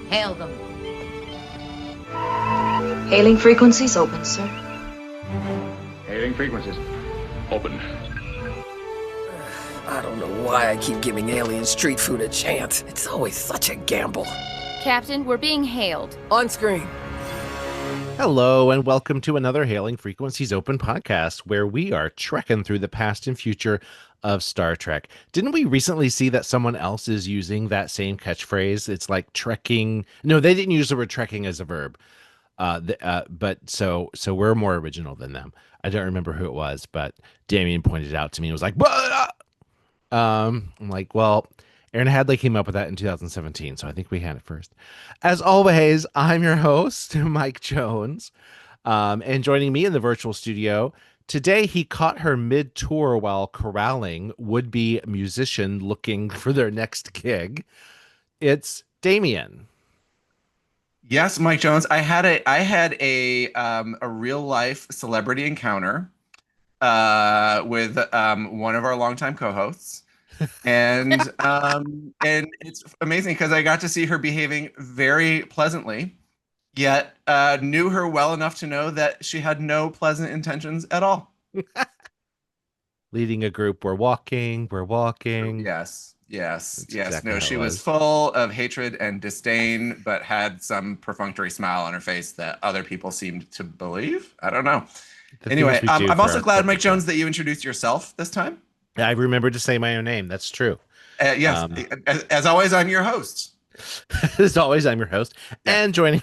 Hail them. Hailing frequencies open, sir. Hailing frequencies. Open. I don't know why I keep giving alien street food a chance. It's always such a gamble. Captain, we're being hailed. On screen. Hello, and welcome to another Hailing Frequencies Open podcast, where we are trekking through the past and future of Star Trek. Didn't we recently see that someone else is using that same catchphrase? It's like trekking. No, they didn't use the word trekking as a verb. But so we're more original than them. I don't remember who it was, but Damien pointed it out to me and was like, "What?" I'm like, well, Aaron Hadley came up with that in 2017, so I think we had it first. As always, I'm your host, Mike Jones, and joining me in the virtual studio today, he caught her mid-tour while corralling would-be musician looking for their next gig. It's Damien. Yes, Mike Jones. I had a real life celebrity encounter with one of our longtime co-hosts, and it's amazing because I got to see her behaving very pleasantly, yet knew her well enough to know that she had no pleasant intentions at all. Leading a group, we're walking. Yes. That's No, exactly how she it was full of hatred and disdain, but had some perfunctory smile on her face that other people seemed to believe. I don't know. Anyway, I'm also glad, Mike Jones, that you introduced yourself this time. I remembered to say my own name. That's true. Yes, as always, I'm your host. As always, I'm your host. Yeah. And joining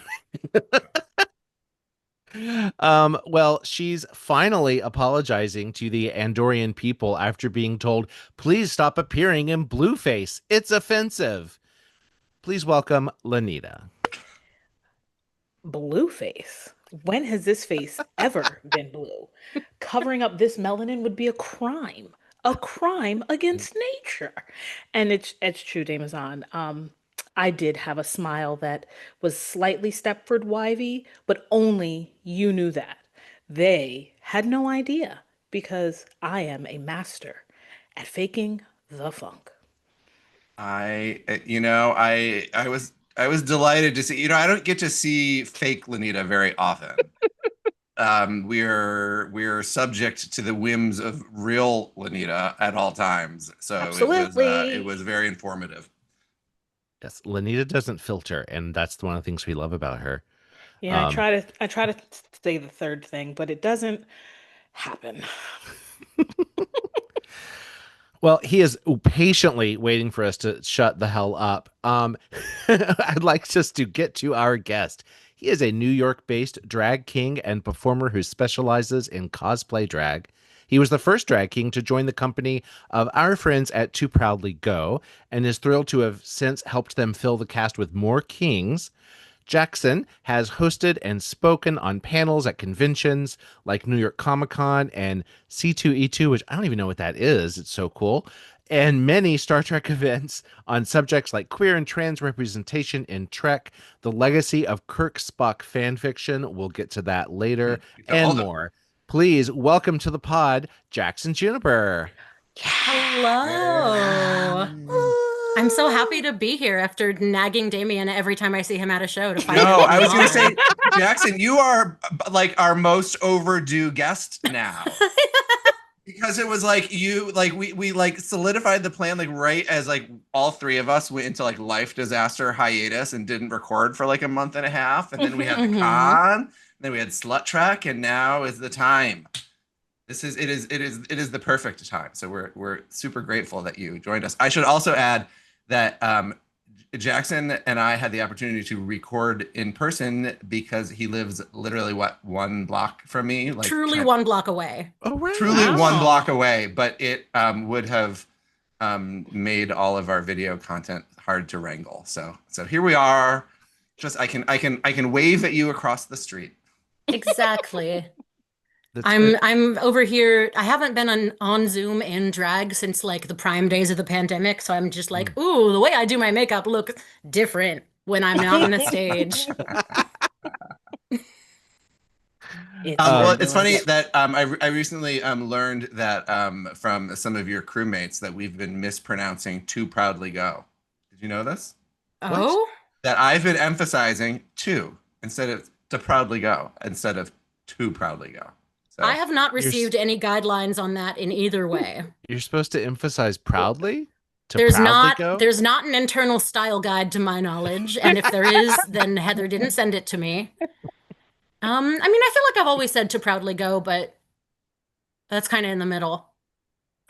well, she's finally apologizing to the Andorian people after being told, please stop appearing in blueface. It's offensive. Please welcome Lanita. Blueface? When has this face ever been blue? Covering up this melanin would be a crime against nature. And it's true, Damazon. I did have a smile that was slightly Stepford Wivey, but only you knew that. They had no idea because I am a master at faking the funk. I was delighted to see. I don't get to see fake Lanita very often. We're subject to the whims of real Lanita at all times. So Absolutely. it was very informative. Yes, Lanita doesn't filter, and that's one of the things we love about her. Yeah, Um, I try to say the third thing, but it doesn't happen. Well, he is patiently waiting for us to shut the hell up. I'd like just to get to our guest. He is a New York-based drag king and performer who specializes in cosplay drag. He was the first drag king to join the company of our friends at Too Proudly Go, and is thrilled to have since helped them fill the cast with more kings. Jackson has hosted and spoken on panels at conventions like New York Comic Con and C2E2, which I don't even know what that is. It's so cool. And many Star Trek events on subjects like queer and trans representation in Trek, the legacy of Kirk Spock fan fiction. We'll get to that later and more. Please welcome to the pod, Jackson Juniper. Hello. I'm so happy to be here after nagging Damien every time I see him at a show to find No, out. I was going to say, Jackson, you are like our most overdue guest now. Because it was like we like solidified the plan like right as like all three of us went into like life disaster hiatus and didn't record for like a month and a half, and then we had the con, and then we had Slut Trek, and now is the time. It is the perfect time. So we're super grateful that you joined us. I should also add that Jackson and I had the opportunity to record in person because he lives literally one block from me, like Truly one block away. Oh, right. truly Wow. one block away. But it would have made all of our video content hard to wrangle. So here we are. Just I can wave at you across the street. Exactly. That's I'm over here. I haven't been on Zoom in drag since like the prime days of the pandemic, so I'm just like, ooh, the way I do my makeup looks different when I'm not on the stage. Well, it's funny that I recently learned that from some of your crewmates that we've been mispronouncing "Too Proudly Go." Did you know this? Oh, that I've been emphasizing to proudly go instead of to proudly go. So I have not received any guidelines on that in either way. You're supposed to emphasize proudly? To There's proudly not go? there's not an internal style guide to my knowledge, and if there is, then Heather didn't send it to me. I mean, I feel like I've always said to proudly go, but that's kind of in the middle.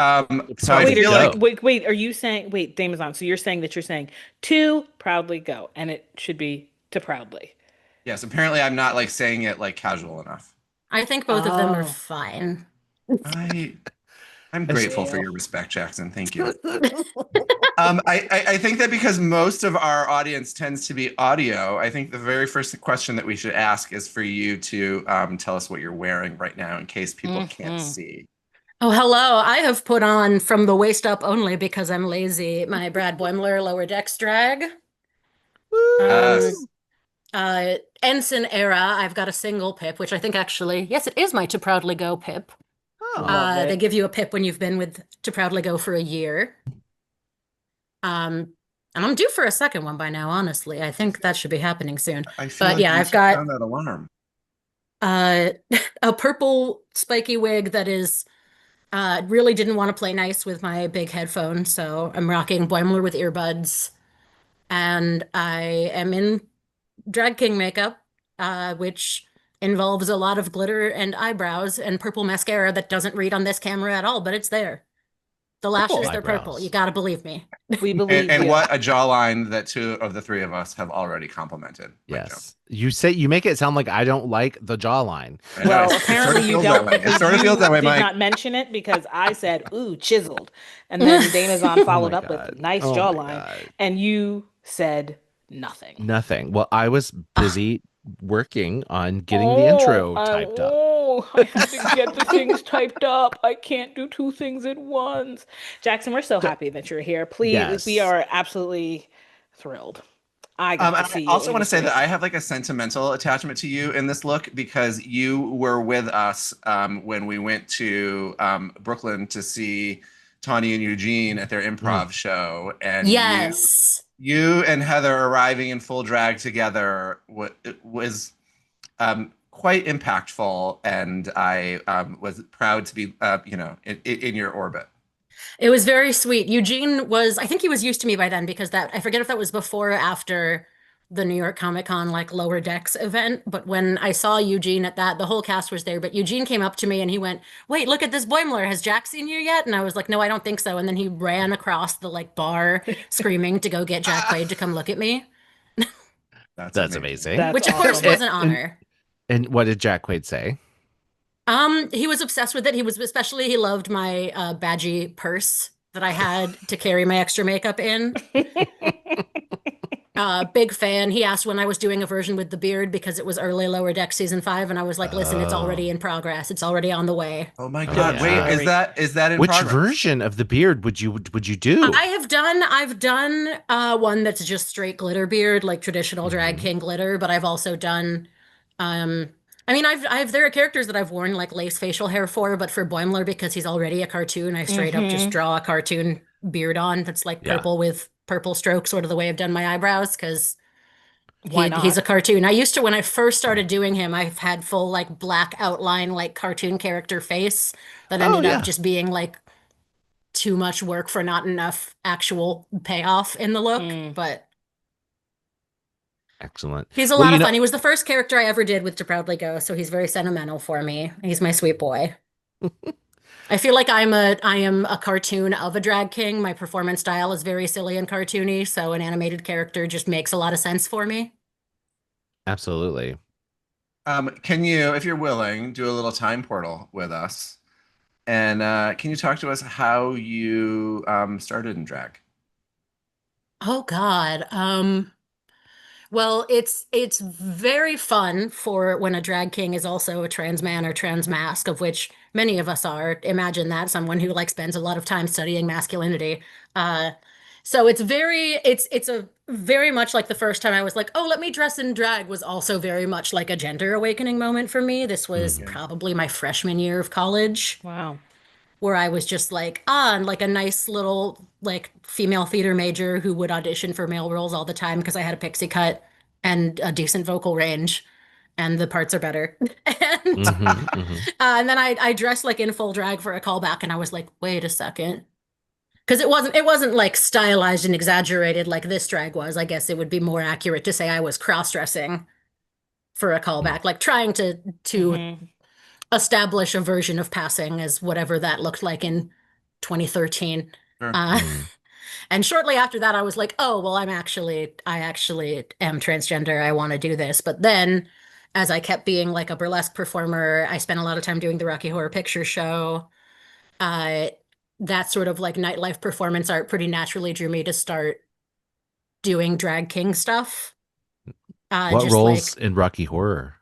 So I Wait, feel like wait, are you saying, wait, Damazon, so you're saying that you're saying to proudly go, and it should be to proudly. yes, apparently I'm not like saying it like casual enough. I think both of them are Oh. fine. I'm grateful for your respect, Jackson. Thank you. I think that because most of our audience tends to be audio, I think the very first question that we should ask is for you to tell us what you're wearing right now in case people can't see. Oh, hello. I have put on from the waist up only because I'm lazy, my Brad Boimler Lower Decks drag. Yes. Ensign era, I've got a single pip, which I think actually, yes, it is my To Proudly Go pip. Love They it. give you a pip when you've been with To Proudly Go for a year. And I'm due for a second one by now, honestly. I think that should be happening soon. I feel But like yeah, you I've should got sound that alarm. a purple spiky wig that is really didn't want to play nice with my big headphone, so I'm rocking Boimler with earbuds. And I am in drag king makeup, which involves a lot of glitter and eyebrows and purple mascara that doesn't read on this camera at all, but it's there. The lashes, they're purple. eyebrows. You gotta believe me. We believe And you. what a jawline that two of the three of us have already complimented. Yes. You make it sound like I don't like the jawline. I know, Well, it sort of apparently you feels that don't. way. It Because sort of you feels that way, did Mike. not mention it because I said, ooh, chiseled. And then Damazon followed my up God. with nice Oh my jawline. God. And you said nothing. Nothing. Well, I was busy working on getting the intro typed up. Oh, I had to get the things typed up. I can't do two things at once. Jackson, we're so happy that you're here. Please, Yes. we are absolutely thrilled. I got to see I you also in want to this say that race. I have like a sentimental attachment to you in this look because you were with us when we went to Brooklyn to see Tawny and Eugene at their improv show, and Yes. you and Heather arriving in full drag together was quite impactful, and I was proud to be in your orbit. It was very sweet. Eugene was, I think he was used to me by then because that, I forget if that was before or after the New York Comic Con like Lower Decks event. But when I saw Eugene at that, the whole cast was there. But Eugene came up to me and he went, "Wait, look at this Boimler. Has Jack seen you yet?" And I was like, "No, I don't think so." And then he ran across the like bar screaming to go get Jack Quaid to come look at me, That's amazing. That's which of course awesome. was an honor. And what did Jack Quaid say? He was obsessed with it. He loved my badgie purse that I had to carry my extra makeup in. Big fan. He asked when I was doing a version with the beard because it was early Lower Deck season 5, and I was like, "Listen, it's already in progress. It's already on the way." Oh my God! yeah. Wait, is that in Which progress? version of the beard would you do? I've done one that's just straight glitter beard, like traditional drag king glitter, but I've also done I mean, there are characters that I've worn like lace facial hair for, but for Boimler, because he's already a cartoon, I straight up just draw a cartoon beard on that's like Yeah. purple with purple strokes, sort of the way I've done my eyebrows, because Why not? he's a cartoon. I used to, when I first started doing him, I've had full like black outline, like cartoon character face that ended yeah. up just being like too much work for not enough actual payoff in the look. But Excellent. he's a lot of fun. He was the first character I ever did with To Proudly Go, so he's very sentimental for me. He's my sweet boy. I feel like I am a cartoon of a drag king. My performance style is very silly and cartoony, so an animated character just makes a lot of sense for me. Absolutely. Can you, if you're willing, do a little time portal with us? And can you talk to us how you started in drag? Oh God. Well, it's very fun for when a drag king is also a trans man or trans mask, of which many of us are. Imagine that, someone who like spends a lot of time studying masculinity. So it's a very much like the first time I was like, oh, let me dress in drag, was also very much like a gender awakening moment for me. This was probably my freshman year of college, Wow. where I was just like on like a nice little like female theater major who would audition for male roles all the time because I had a pixie cut and a decent vocal range, and the parts are better. And and then I dressed like in full drag for a callback, and I was like, wait a second. Because it wasn't like stylized and exaggerated like this drag was. I guess it would be more accurate to say I was cross-dressing for a callback, like trying to establish a version of passing as whatever that looked like in 2013. Sure. And shortly after that, I was like, oh, well, I actually am transgender. I want to do this. But then as I kept being like a burlesque performer, I spent a lot of time doing the Rocky Horror Picture Show. That sort of like nightlife performance art pretty naturally drew me to start doing drag king stuff. What just roles like, in Rocky Horror?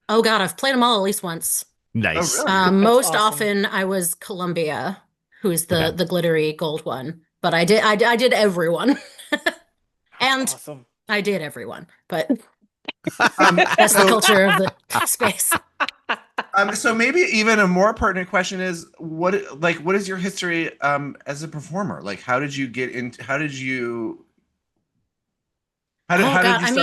oh God, I've played them all at least once. Nice. Oh, really? Most awesome. often I was Columbia, who's the glittery gold one. But I did everyone. And Awesome. I did everyone, but that's the culture of the space. So maybe even a more pertinent question is what is your history as a performer? Like, how did you get into? How did you start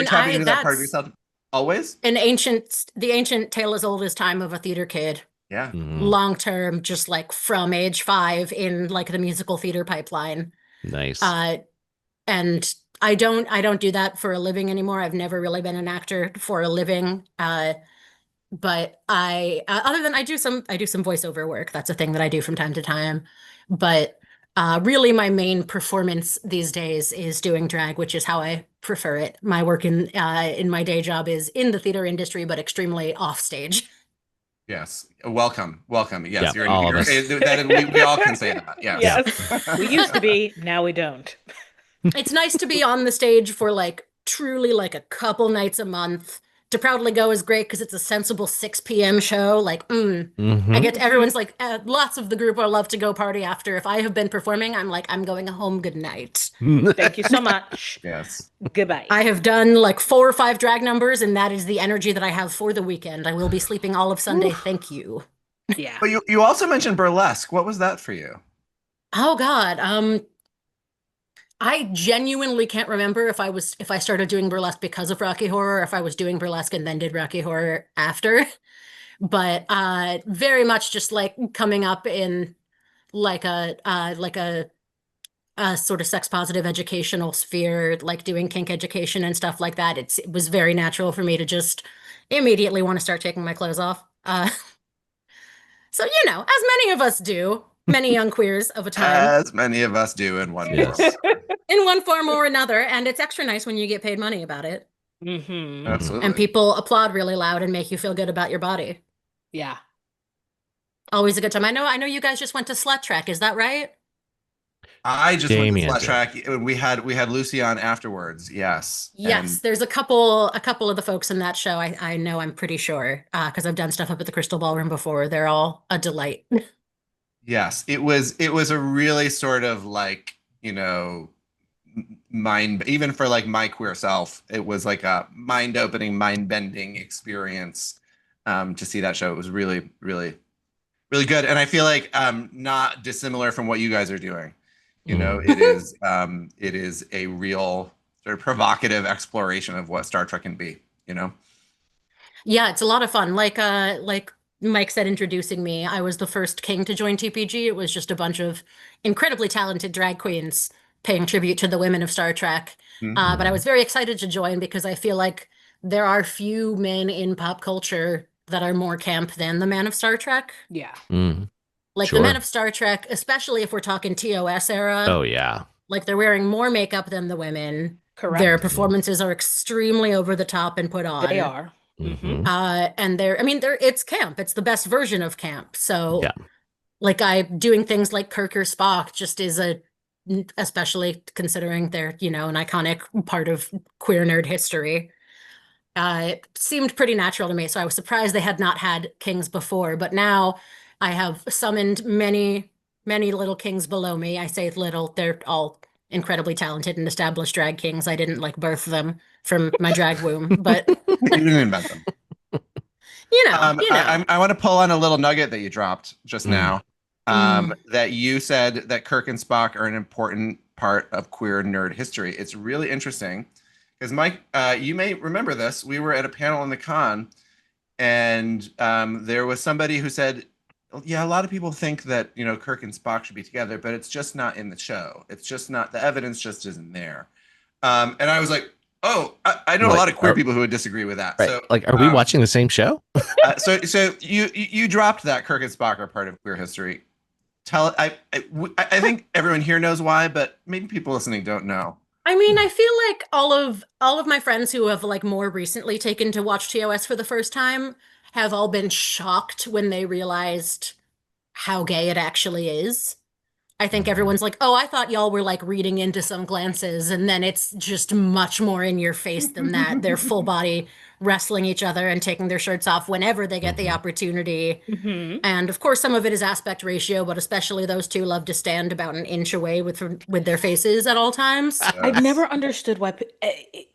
tapping into that part of yourself? Always the ancient tale as old as time of a theater kid. Yeah. Long term, just like from age 5 in like the musical theater pipeline. Nice. And I don't do that for a living anymore. I've never really been an actor for a living. But I other than I do some voiceover work. That's a thing that I do from time to time. But really my main performance these days is doing drag, which is how I prefer it. My work in my day job is in the theater industry, but extremely off stage. Yes. Welcome. Yes. Yeah, You're all of us. We all can say that. Yes. Yes. We used to be, now we don't. It's nice to be on the stage for like truly like a couple nights a month. To Proudly Go is great because it's a sensible 6 p.m. show. Like, I get everyone's like, lots of the group will love to go party after. If I have been performing, I'm like, I'm going home. Good night. Thank you so much. Yes. Goodbye. I have done like 4 or 5 drag numbers, and that is the energy that I have for the weekend. I will be sleeping all of Sunday. Thank you. Yeah. But you also mentioned burlesque. What was that for you? Oh God. I genuinely can't remember if I started doing burlesque because of Rocky Horror, or if I was doing burlesque and then did Rocky Horror after. But very much just like coming up in like a sort of sex positive educational sphere, like doing kink education and stuff like that. It was very natural for me to just immediately want to start taking my clothes off. So as many of us do. Many young queers of a time. As many of us do in one form. In one form or another. And it's extra nice when you get paid money about it. Absolutely. And people applaud really loud and make you feel good about your body. Yeah. Always a good time. I know you guys just went to Slut Track. Is that right? I just Damien went to Slut Track. We had Lucy on afterwards. Yes. Yes. There's a couple of the folks in that show. I know, I'm pretty sure, because I've done stuff up at the Crystal Ballroom before. They're all a delight. Yes, it was a really sort of like, mind, even for like my queer self, it was like a mind-opening, mind-bending experience to see that show. It was really, really, really good. And I feel like not dissimilar from what you guys are doing. It is a real sort of provocative exploration of what Star Trek can be, Yeah, it's a lot of fun. Like Mike said, introducing me, I was the first king to join TPG. It was just a bunch of incredibly talented drag queens paying tribute to the women of Star Trek. But I was very excited to join because I feel like there are few men in pop culture that are more camp than the men of Star Trek. Yeah. Like the men of Star Trek, especially if we're talking TOS era. Oh, yeah. Like they're wearing more makeup than the women. Correct. Their performances are extremely over the top and put on. They are. And it's camp. It's the best version of camp. So like doing things like Kirk or Spock just is especially considering they're, an iconic part of queer nerd history. It seemed pretty natural to me. So I was surprised they had not had kings before, but now I have summoned many, many little kings below me. I say little, they're all incredibly talented and established drag kings. I didn't like birth them from my drag womb, but you didn't invent them. I want to pull on a little nugget that you dropped just now. that you said that Kirk and Spock are an important part of queer nerd history. It's really interesting because Mike, you may remember this. We were at a panel in the con, and there was somebody who said, "Yeah, a lot of people think that Kirk and Spock should be together, but it's just not in the show. It's just not the evidence just isn't there." And I was like, "Oh, I know a lot of queer people who would disagree with that." Right. So, Like, are we watching the same show? so you dropped that Kirk and Spock are part of queer history. Tell I think everyone here knows why, but maybe people listening don't know. I mean, I feel like all of my friends who have like more recently taken to watch TOS for the first time have all been shocked when they realized how gay it actually is. I think everyone's like, "Oh, I thought y'all were like reading into some glances," and then it's just much more in your face than that. They're full body wrestling each other and taking their shirts off whenever they get the opportunity. And of course, some of it is aspect ratio, but especially those two love to stand about an inch away with their faces at all times. I've never understood why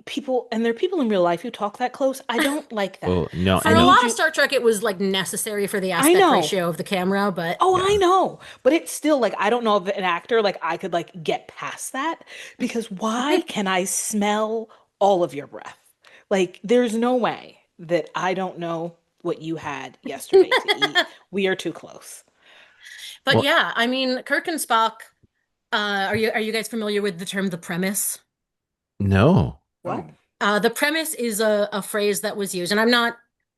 people, and there are people in real life who talk that close. I don't like that. Oh, no. For a lot of Star Trek, it was like necessary for the aspect ratio of the camera, but I know, but it's still like I don't know if an actor like I could like get past that because why can I smell all of your breath? Like there's no way that I don't know what you had yesterday to eat. We are too close. But yeah, I mean, Kirk and Spock. Are you guys familiar with the term the premise? No. What? The premise is a phrase that was used, and I'm not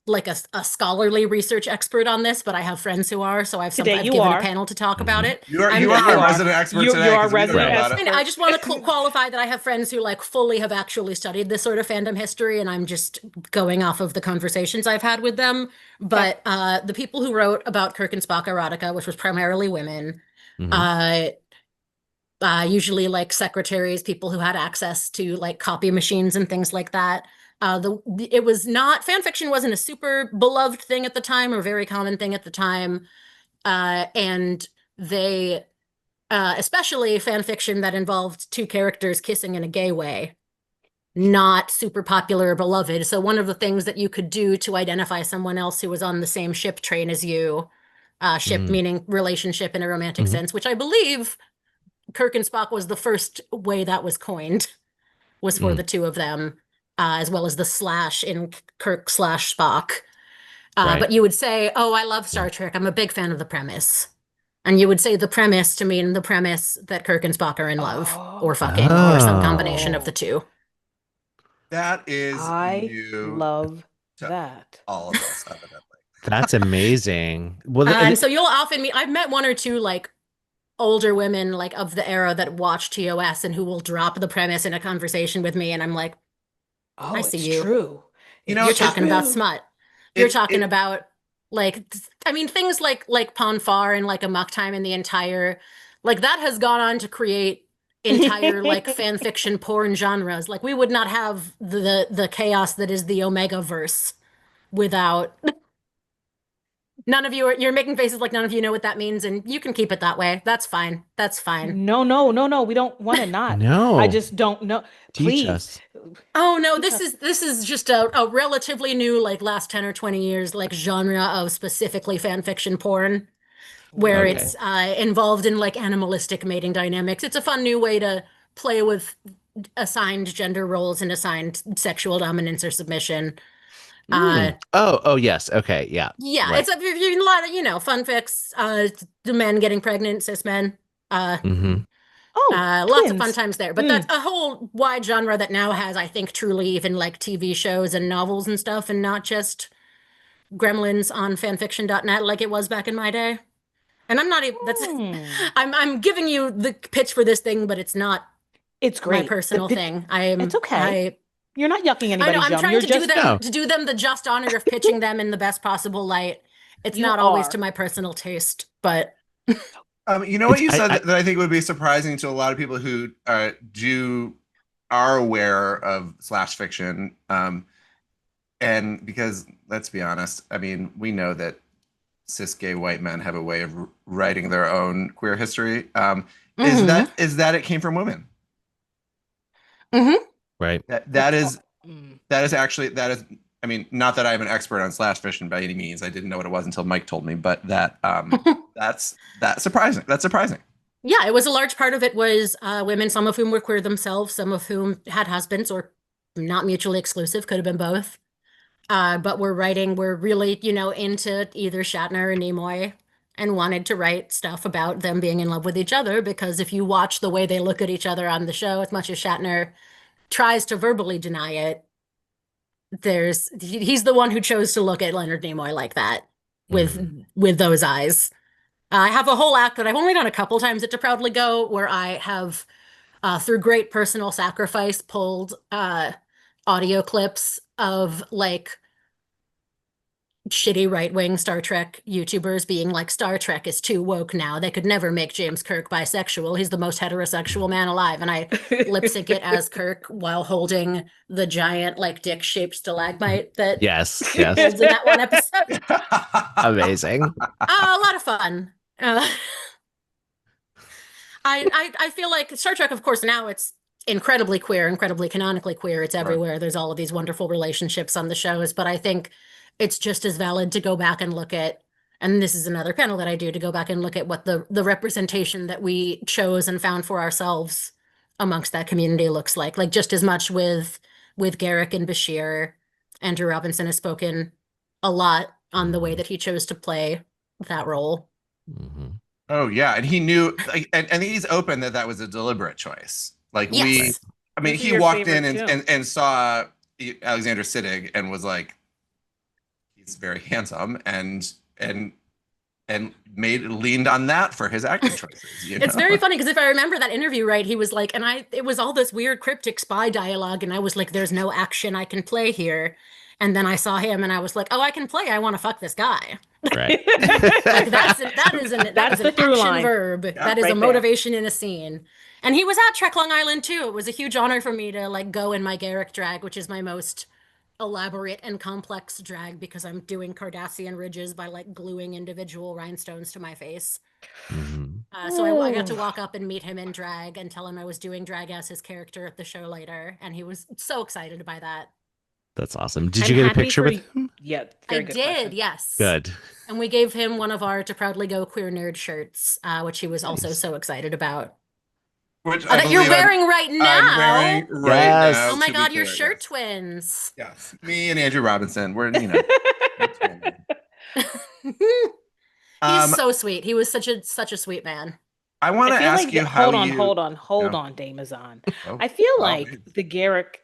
like a scholarly research expert on this, but I have friends who are, so I've given a panel to talk about it. You are a resident expert today. You are a resident expert. And I just want to qualify that I have friends who like fully have actually studied this sort of fandom history, and I'm just going off of the conversations I've had with them. But the people who wrote about Kirk and Spock erotica, which was primarily women, usually like secretaries, people who had access to like copy machines and things like that. It was not, fan fiction wasn't a super beloved thing at the time or very common thing at the time. And they, especially fan fiction that involved two characters kissing in a gay way, not super popular or beloved. So one of the things that you could do to identify someone else who was on the same ship train as you, ship meaning relationship in a romantic sense, which I believe Kirk and Spock was the first way that was coined, was for the two of them, as well as the slash in Kirk / Spock. But you would say, "Oh, I love Star Trek. I'm a big fan of the premise." And you would say the premise to mean the premise that Kirk and Spock are in love or fucking or some combination of the two. That is I love that. All of us, evidently. That's amazing. Well, and so you'll often meet, I've met one or two like older women like of the era that watch TOS and who will drop the premise in a conversation with me, and I'm like, "Oh, I see it's you. True. You're talking about smut. You're talking about like, I mean, things like Ponfar and like Amok Time and the entire, like that has gone on to create entire like fan fiction porn genres. Like we would not have the chaos that is the Omega verse without." None of you you're making faces like none of you know what that means, and you can keep it that way. That's fine. That's fine. No. We don't want to not. No. I just don't know. Teach us. Oh no, this is just a relatively new, like last 10 or 20 years, like genre of specifically fan fiction porn, where it's involved in like animalistic mating dynamics. It's a fun new way to play with assigned gender roles and assigned sexual dominance or submission. Yes. Okay. Yeah. Yeah, Right. it's a lot of, funfics, the men getting pregnant, cis men. Lots of fun times there. But that's a whole wide genre that now has, I think, truly even like TV shows and novels and stuff, and not just gremlins on fanfiction.net like it was back in my day. And I'm not even I'm giving you the pitch for this thing, but it's not great. My personal thing. It's okay. You're not yucking anybody's I know, I'm yum. trying You're to do them the just honor of pitching them in the best possible light. It's not always to my personal taste, but you know what you said that I think would be surprising to a lot of people who are aware of slash fiction, and because let's be honest, I mean, we know that cis gay white men have a way of writing their own queer history. Is that it came from women? Right. That is actually I mean, not that I'm an expert on slash fiction by any means. I didn't know what it was until Mike told me, but that That's surprising. That's surprising. Yeah, it was a large part of it was women, some of whom were queer themselves, some of whom had husbands or not mutually exclusive, could have been both. But we're really, into either Shatner or Nimoy and wanted to write stuff about them being in love with each other because if you watch the way they look at each other on the show, as much as Shatner tries to verbally deny it, he's the one who chose to look at Leonard Nimoy like that with those eyes. I have a whole act that I've only done a couple times at To Proudly Go where I have, through great personal sacrifice, pulled audio clips of like shitty right-wing Star Trek YouTubers being like, Star Trek is too woke now. They could never make James Kirk bisexual. He's the most heterosexual man alive. And I lip sync it as Kirk while holding the giant like dick-shaped stalagmite that Yes. holds in that one episode. Amazing. A lot of fun. I feel like Star Trek, of course, now it's incredibly queer, incredibly canonically queer. It's everywhere. Right. There's all of these wonderful relationships on the shows, but I think it's just as valid to go back and look at, and this is another panel that I do, to go back and look at what the representation that we chose and found for ourselves amongst that community looks like. Like just as much with Garrick and Bashir, Andrew Robinson has spoken a lot on the way that he chose to play that role. Mm-hmm. Oh yeah, and he knew, like, and he's open that was a deliberate choice. Like yes. He walked in and saw Alexander Siddig and was like, he's very handsome and leaned on that for his acting choices. It's very funny because if I remember that interview right, he was like, it was all this weird cryptic spy dialogue, and I was like, there's no action I can play here. And then I saw him and I was like, oh, I can play. I want to fuck this guy. Right. Like that's an action line. Verb. Yeah, that is right a motivation in a scene. And he was at Trek Long Island too. It was a huge honor for me to like go in my Garrick drag, which is my most elaborate and complex drag because I'm doing Cardassian ridges by like gluing individual rhinestones to my face. Mm-hmm. So I got to walk up and meet him in drag and tell him I was doing drag as his character at the show later. And he was so excited by that. That's awesome. Did you get a picture with him? Yeah, I did. Question. Yes. Good. And we gave him one of our To Proudly Go Queer Nerd shirts, which he was also so excited about. Which that you're wearing right now. I'm wearing right now. Oh my God, you're shirt twins. Yes, me and Andrew Robinson. We're He's so sweet. He was such a sweet man. I want to ask you how hold on, Damazon. I feel like the Garrick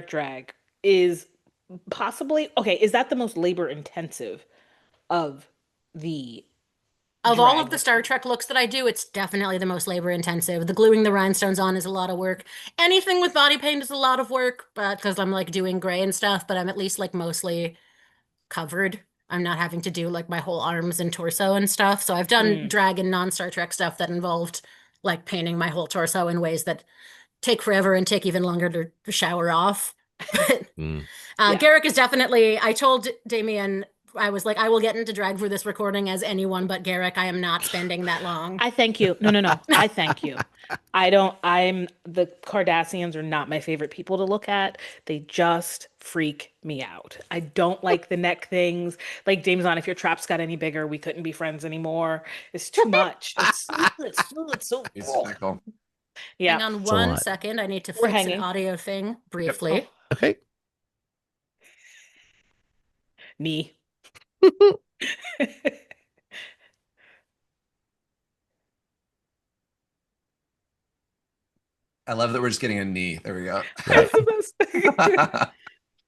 drag is possibly is that the most labor intensive of all of the Star Trek looks that I do? It's definitely the most labor intensive. The gluing the rhinestones on is a lot of work. Anything with body paint is a lot of work, but because I'm like doing gray and stuff, but I'm at least like mostly covered. I'm not having to do like my whole arms and torso and stuff. So I've done drag and non-Star Trek stuff that involved like painting my whole torso in ways that take forever and take even longer to shower off. Garrick is definitely, I told Damien, I was like, I will get into drag for this recording as anyone but Garrick. I am not spending that long. I thank you. No. I thank you. The Cardassians are not my favorite people to look at. They just freak me out. I don't like the neck things. Like, Damazon, if your trap's got any bigger, we couldn't be friends anymore. It's too much. It's so cool. Yeah. Hang on one second. I need to fix an audio thing briefly. Yep. Okay. Knee. I love that we're just getting a knee. There we go.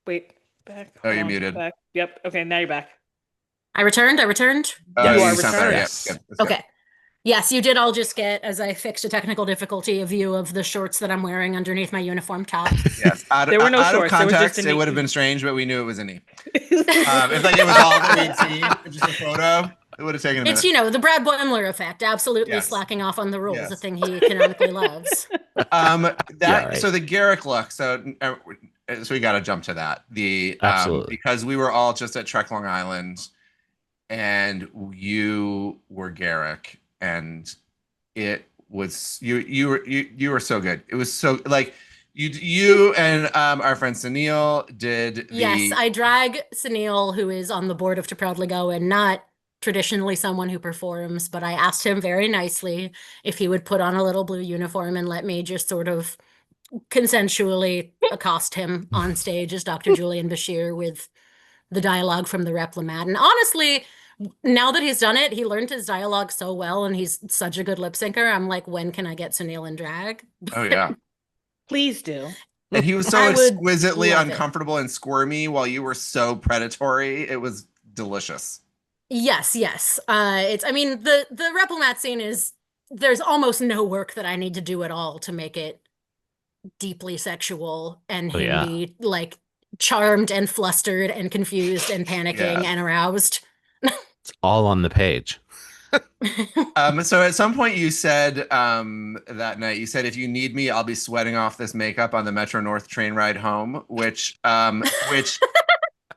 Wait, back. Oh, you're muted. Back. Yep. Okay, now you're back. I returned. You are returned. Yes. Good. Okay. Yes, you did all just get, as I fixed a technical difficulty, a view of the shorts that I'm wearing underneath my uniform top. Yes, there were no out shorts. Of context, it would have been strange, but we knew it was a knee. If like it was all that we'd seen, just a photo, it would have taken a minute. It's, the Brad Boimler effect, absolutely slacking off on the rules, a thing he canonically loves. So the Garrick look, so we got to jump to that. Absolutely. Because we were all just at Trek Long Island, and you were Garrick. And it was you were so good. It was so like you and our friend Sunil did. Yes, I drag Sunil, who is on the board of To Proudly Go and not traditionally someone who performs, but I asked him very nicely if he would put on a little blue uniform and let me just sort of consensually accost him on stage as Dr. Julian Bashir with the dialogue from the Replimat. And honestly, now that he's done it, he learned his dialogue so well and he's such a good lip syncer. I'm like, when can I get Sunil in drag? Oh yeah. Please do. And he was so I would exquisitely love it. uncomfortable and squirmy while you were so predatory. It was delicious. Yes, yes. I mean, the Replimat scene is, there's almost no work that I need to do at all to make it deeply sexual and Oh, him yeah. be like charmed and flustered and confused and panicking Yeah. and aroused. It's all on the page. So at some point you said that night, you said, if you need me, I'll be sweating off this makeup on the Metro North train ride home, which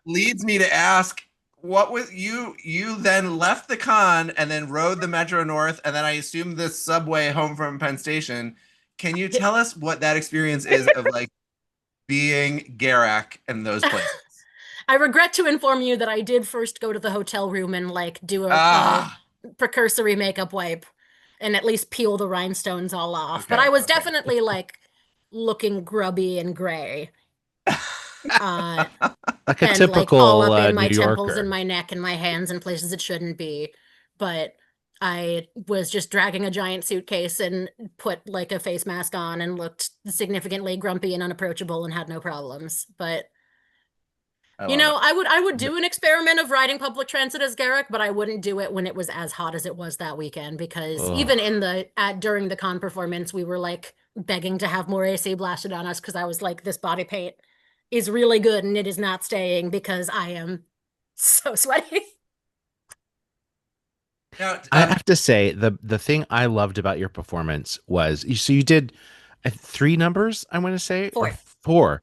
leads me to ask, what was you then left the con and then rode the Metro North and then I assume the subway home from Penn Station. Can you tell us what that experience is of like being Garak in those places? I regret to inform you that I did first go to the hotel room and like do a Ah, precursory makeup wipe and at least peel the rhinestones all off. But okay, I was okay. definitely like looking grubby and gray. Like a And like typical all up in my New temples Yorker. and my neck and my hands in places it shouldn't be. But I was just dragging a giant suitcase and put like a face mask on and looked significantly grumpy and unapproachable and had no problems. But I you love know, it. I would do an experiment of riding public transit as Garrick, but I wouldn't do it when it was as hot as it was that weekend because Ugh. even in the during the con performance, we were like begging to have more AC blasted on us because I was like, this body paint is really good and it is not staying because I am so sweaty. Now, I have to say the thing I loved about your performance was you did 3 numbers, I want to say, or 4. 4,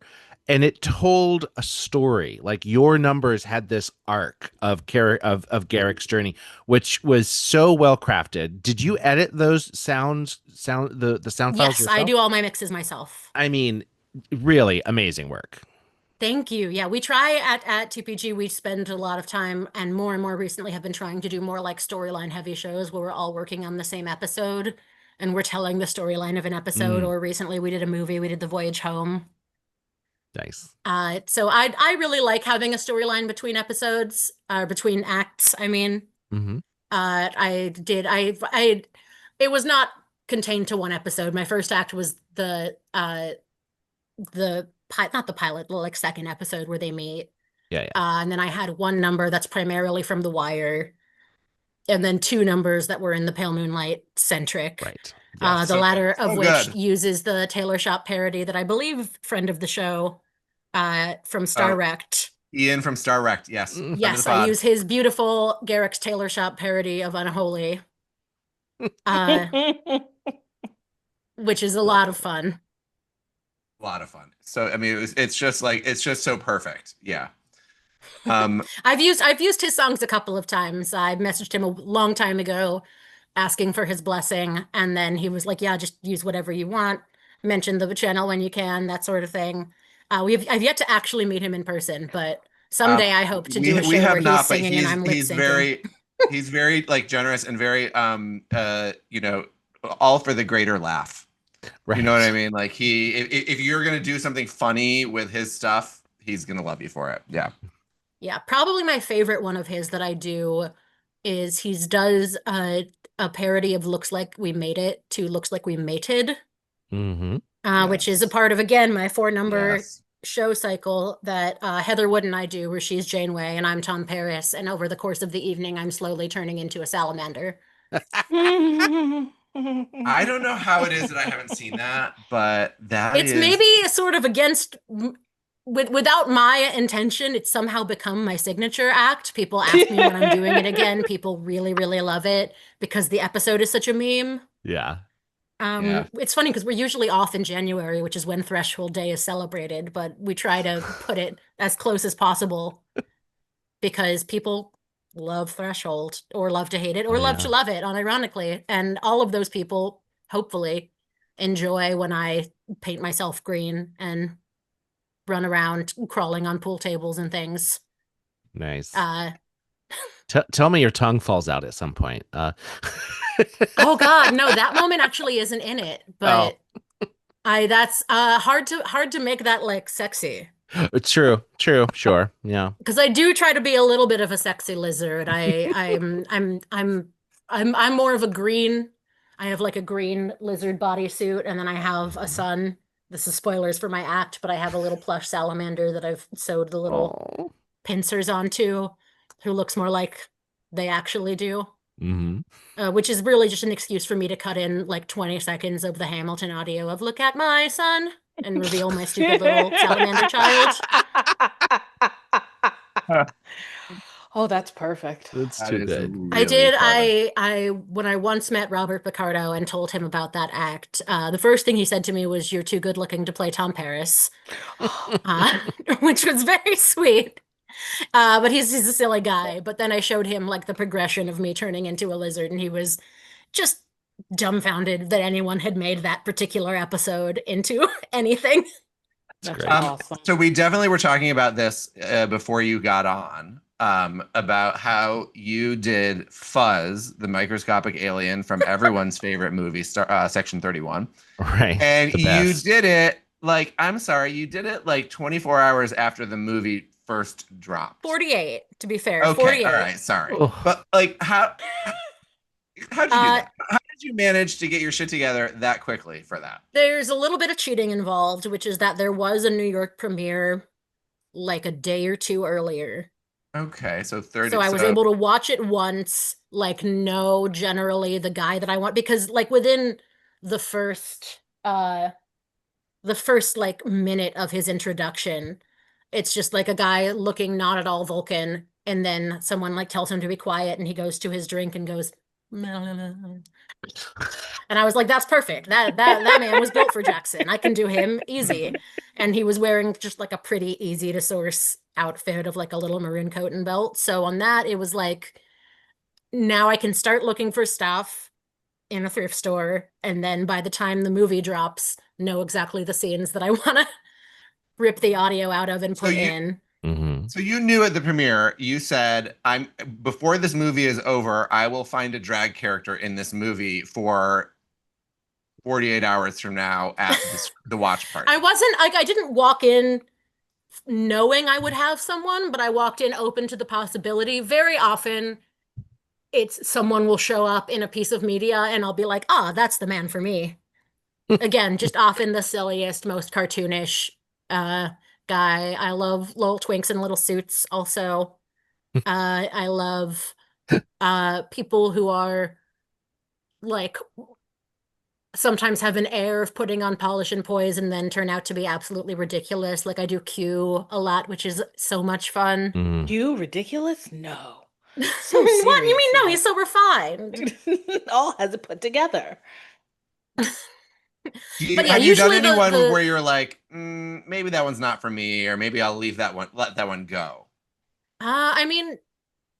and it told a story. Like your numbers had this arc of Garrick's journey, which was so well crafted. Did you edit those the sound files Yes, I yourself? do all my mixes myself. I mean, really amazing work. Thank you. Yeah, we try at TPG, we spend a lot of time and more recently have been trying to do more like storyline heavy shows where we're all working on the same episode and we're telling the storyline of an episode. Mm. Or recently we did a movie, we did The Voyage Home. Nice. So I really like having a storyline between episodes, between acts, I mean. Mm-hmm. It was not contained to one episode. My first act was not the pilot, the like second episode where they meet. Yeah, yeah. And then I had one number that's primarily from The Wire, and then 2 numbers that were in the Pale Moonlight centric. Right. The so latter good. of So which good. uses the Taylor Shop parody that I believe friend of the show, from Star Oh, Wrecked. Ian from Star Wrecked, yes. Mm. Friend of Yes, the I pod. use his beautiful Garrick's Taylor Shop parody of Unholy, which is a lot of fun. A lot of fun. So I mean, it's just so perfect. Yeah. I've used his songs a couple of times. I messaged him a long time ago asking for his blessing, and then he was like, yeah, just use whatever you want. Mention the channel when you can, that sort of thing. I've yet to actually meet him in person, but someday I hope to do a we show have where not, he's but singing and I'm lip syncing. he's very like generous and very you know, all for the greater laugh. Right. You know what I mean? Like if you're gonna do something funny with his stuff, he's gonna love you for it. Yeah. Yeah, probably my favorite one of his that I do is he does a parody of Looks Like We Made It to Looks Like We Mated, Mm-hmm. which is a Yes. part of, again, my 4-number Yes. show cycle that Heather Wood and I do, where she's Janeway and I'm Tom Paris, and over the course of the evening, I'm slowly turning into a salamander. I don't know how it is that I haven't seen that, but It's maybe sort of against, without my intention, it's somehow become my signature act. People ask me when I'm doing it again. People really, really love it because the episode is such a meme. Yeah. Yeah. It's funny because we're usually off in January, which is when Threshold Day is celebrated, but we try to put it as close as possible because people love Threshold or love to hate it or love to love it, unironically. And all of those people, hopefully, enjoy when I paint myself green and run around crawling on pool tables and things. Nice. Tell me your tongue falls out at some point. Oh God, no, that moment actually isn't in it, but that's hard to make that like sexy. True, sure, yeah. Because I do try to be a little bit of a sexy lizard. I'm more of a green. I have like a green lizard bodysuit, and then I have a son. This is spoilers for my act, but I have a little plush salamander that I've sewed the little Oh. pincers onto, who looks more like they actually do. Mm-hmm. Which is really just an excuse for me to cut in like 20 seconds of the Hamilton audio of "Look at my son" and reveal my stupid little salamander child. Oh, that's perfect. That's That too is good. I really did. clever. I when I once met Robert Picardo and told him about that act, the first thing he said to me was, "You're too good looking to play Tom Paris," uh, which was very sweet. But he's a silly guy. But then I showed him like the progression of me turning into a lizard, and he was just dumbfounded that anyone had made that particular episode into anything. That's great. awesome. So we definitely were talking about this before you got on, about how you did Fuzz, the microscopic alien from everyone's favorite movie, Section 31. Right. And the you best. did it like, I'm sorry, you did it like 24 hours after the movie first dropped. 48, to be fair. Okay, 48. all right, sorry. Oh. But like, how'd you do that? How did you manage to get your shit together that quickly for that? There's a little bit of cheating involved, which is that there was a New York premiere like a day or two earlier. Okay, so 30. So I was able to watch it once, like know generally the guy that I want, because like within the first like minute of his introduction, it's just like a guy looking not at all Vulcan, and then someone like tells him to be quiet, and he goes to his drink and goes, and I was like, that's perfect. That man was built for Jackson. I can do him easy. And he was wearing just like a pretty easy to source outfit of like a little maroon coat and belt. So on that, it was like, now I can start looking for stuff in a thrift store, and then by the time the movie drops, know exactly the scenes that I want to rip the audio out of and put in. Mm-hmm. So you knew at the premiere, you said, before this movie is over, I will find a drag character in this movie for 48 hours from now at the watch party. I wasn't like, I didn't walk in knowing I would have someone, but I walked in open to the possibility. Very often it's someone will show up in a piece of media and I'll be like, that's the man for me. Again, just often the silliest, most cartoonish guy. I love little twinks and little suits also. I love people who are like sometimes have an air of putting on polish and poise and then turn out to be absolutely ridiculous. Like I do Q a lot, which is so much fun. Mm-hmm. You ridiculous? No. So What? You mean no? serious, He's so refined. all has it put together. But yeah, have you done usually anyone the- where you're like, maybe that one's not for me, or maybe I'll leave that one, let that one go? I mean,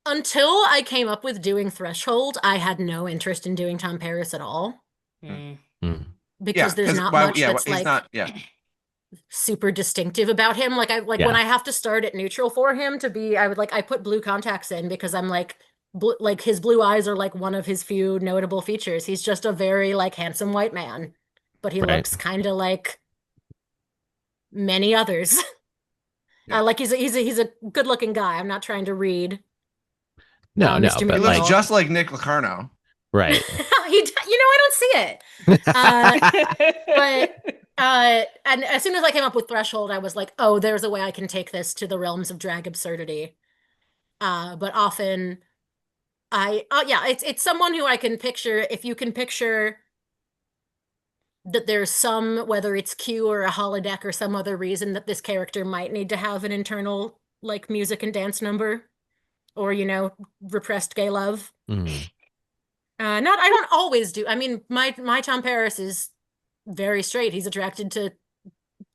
until I came up with doing Threshold, I had no interest in doing Tom Paris at all. Mm. Mm-hmm. Because there's not much that's he's like not, super distinctive about him. Like when I have to start at neutral for him to be, I put blue contacts in because I'm like, like his blue eyes are like one of his few notable features. He's just a very like handsome white man, but he Right. looks kind of like many others. Yeah. Like he's a good looking guy. I'm not trying to read. No, Mr. but he McNeil. looks like, just like Nick Locarno. right. I don't see it. But and as soon as I came up with Threshold, I was like, oh, there's a way I can take this to the realms of drag absurdity. But often it's someone who I can picture. If you can picture that there's some, whether it's Q or a holodeck or some other reason that this character might need to have an internal like music and dance number, or repressed gay love. Mm-hmm. I don't always do. I mean, my Tom Paris is very straight. He's attracted to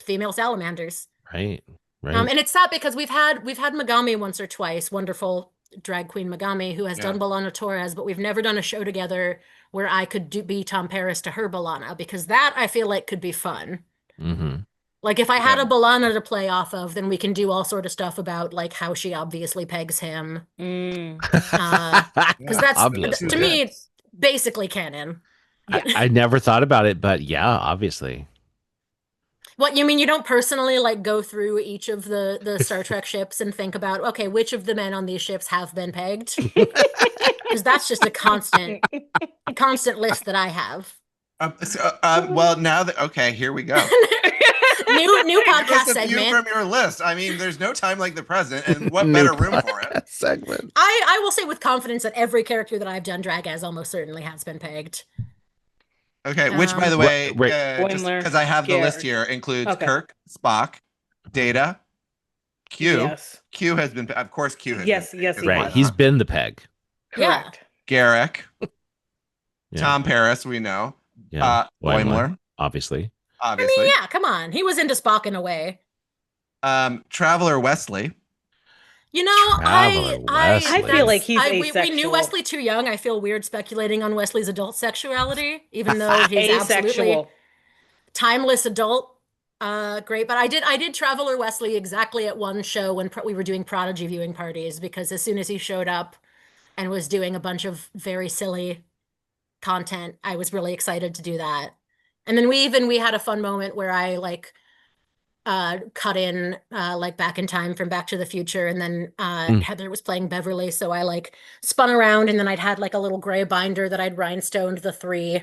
female salamanders. Right. And it's sad because we've had Megami once or twice, wonderful drag queen Megami, who has done B'Elanna Torres, but we've never done a show together where I could be Tom Paris to her B'Elanna, because that I feel like could be fun. Mm-hmm. Like if I had a Okay. Balana to play off of, then we can do all sort of stuff about like how she obviously pegs him. Mm. Because that's Obviously. to me it's basically canon. Yeah. I never thought about it, but yeah, obviously. What you mean you don't personally like go through each of the Star Trek ships and think about, okay, which of the men on these ships have been pegged? Because that's just a constant list that I have. Well, now that okay, here we go. New Give podcast us a few segment. from your list. I mean, there's no time like the present, and what New better room for it? podcast segment. I will say with confidence that every character that I've done drag as almost certainly has been pegged. Okay, which by the What- way, wait. just Boimler, because I have the list Garrett. here, includes Okay. Kirk, Spock, Data, Q. Yes. Q has been, of course, Q has Yes, been. yes, he Right. has. He's been the peg. Yeah. Correct. Garrick, Yeah. Tom Paris, we know. Yeah. Boimler, obviously. I obviously. mean, yeah, come on. He was into Spock in a way. Traveler Wesley. You know, Traveler Wesley. I feel like he's we knew asexual. Wesley too young. I feel weird speculating on Wesley's adult sexuality, even though he's absolutely Asexual. timeless adult. Great, but I did Traveler Wesley exactly at one show when we were doing Prodigy viewing parties, because as soon as he showed up and was doing a bunch of very silly content, I was really excited to do that. And then we had a fun moment where I like cut in like Back in Time from Back to the Future, and then Heather was playing Beverly, so I like spun around, and then I'd had like a little gray binder that I'd rhinestoned the 3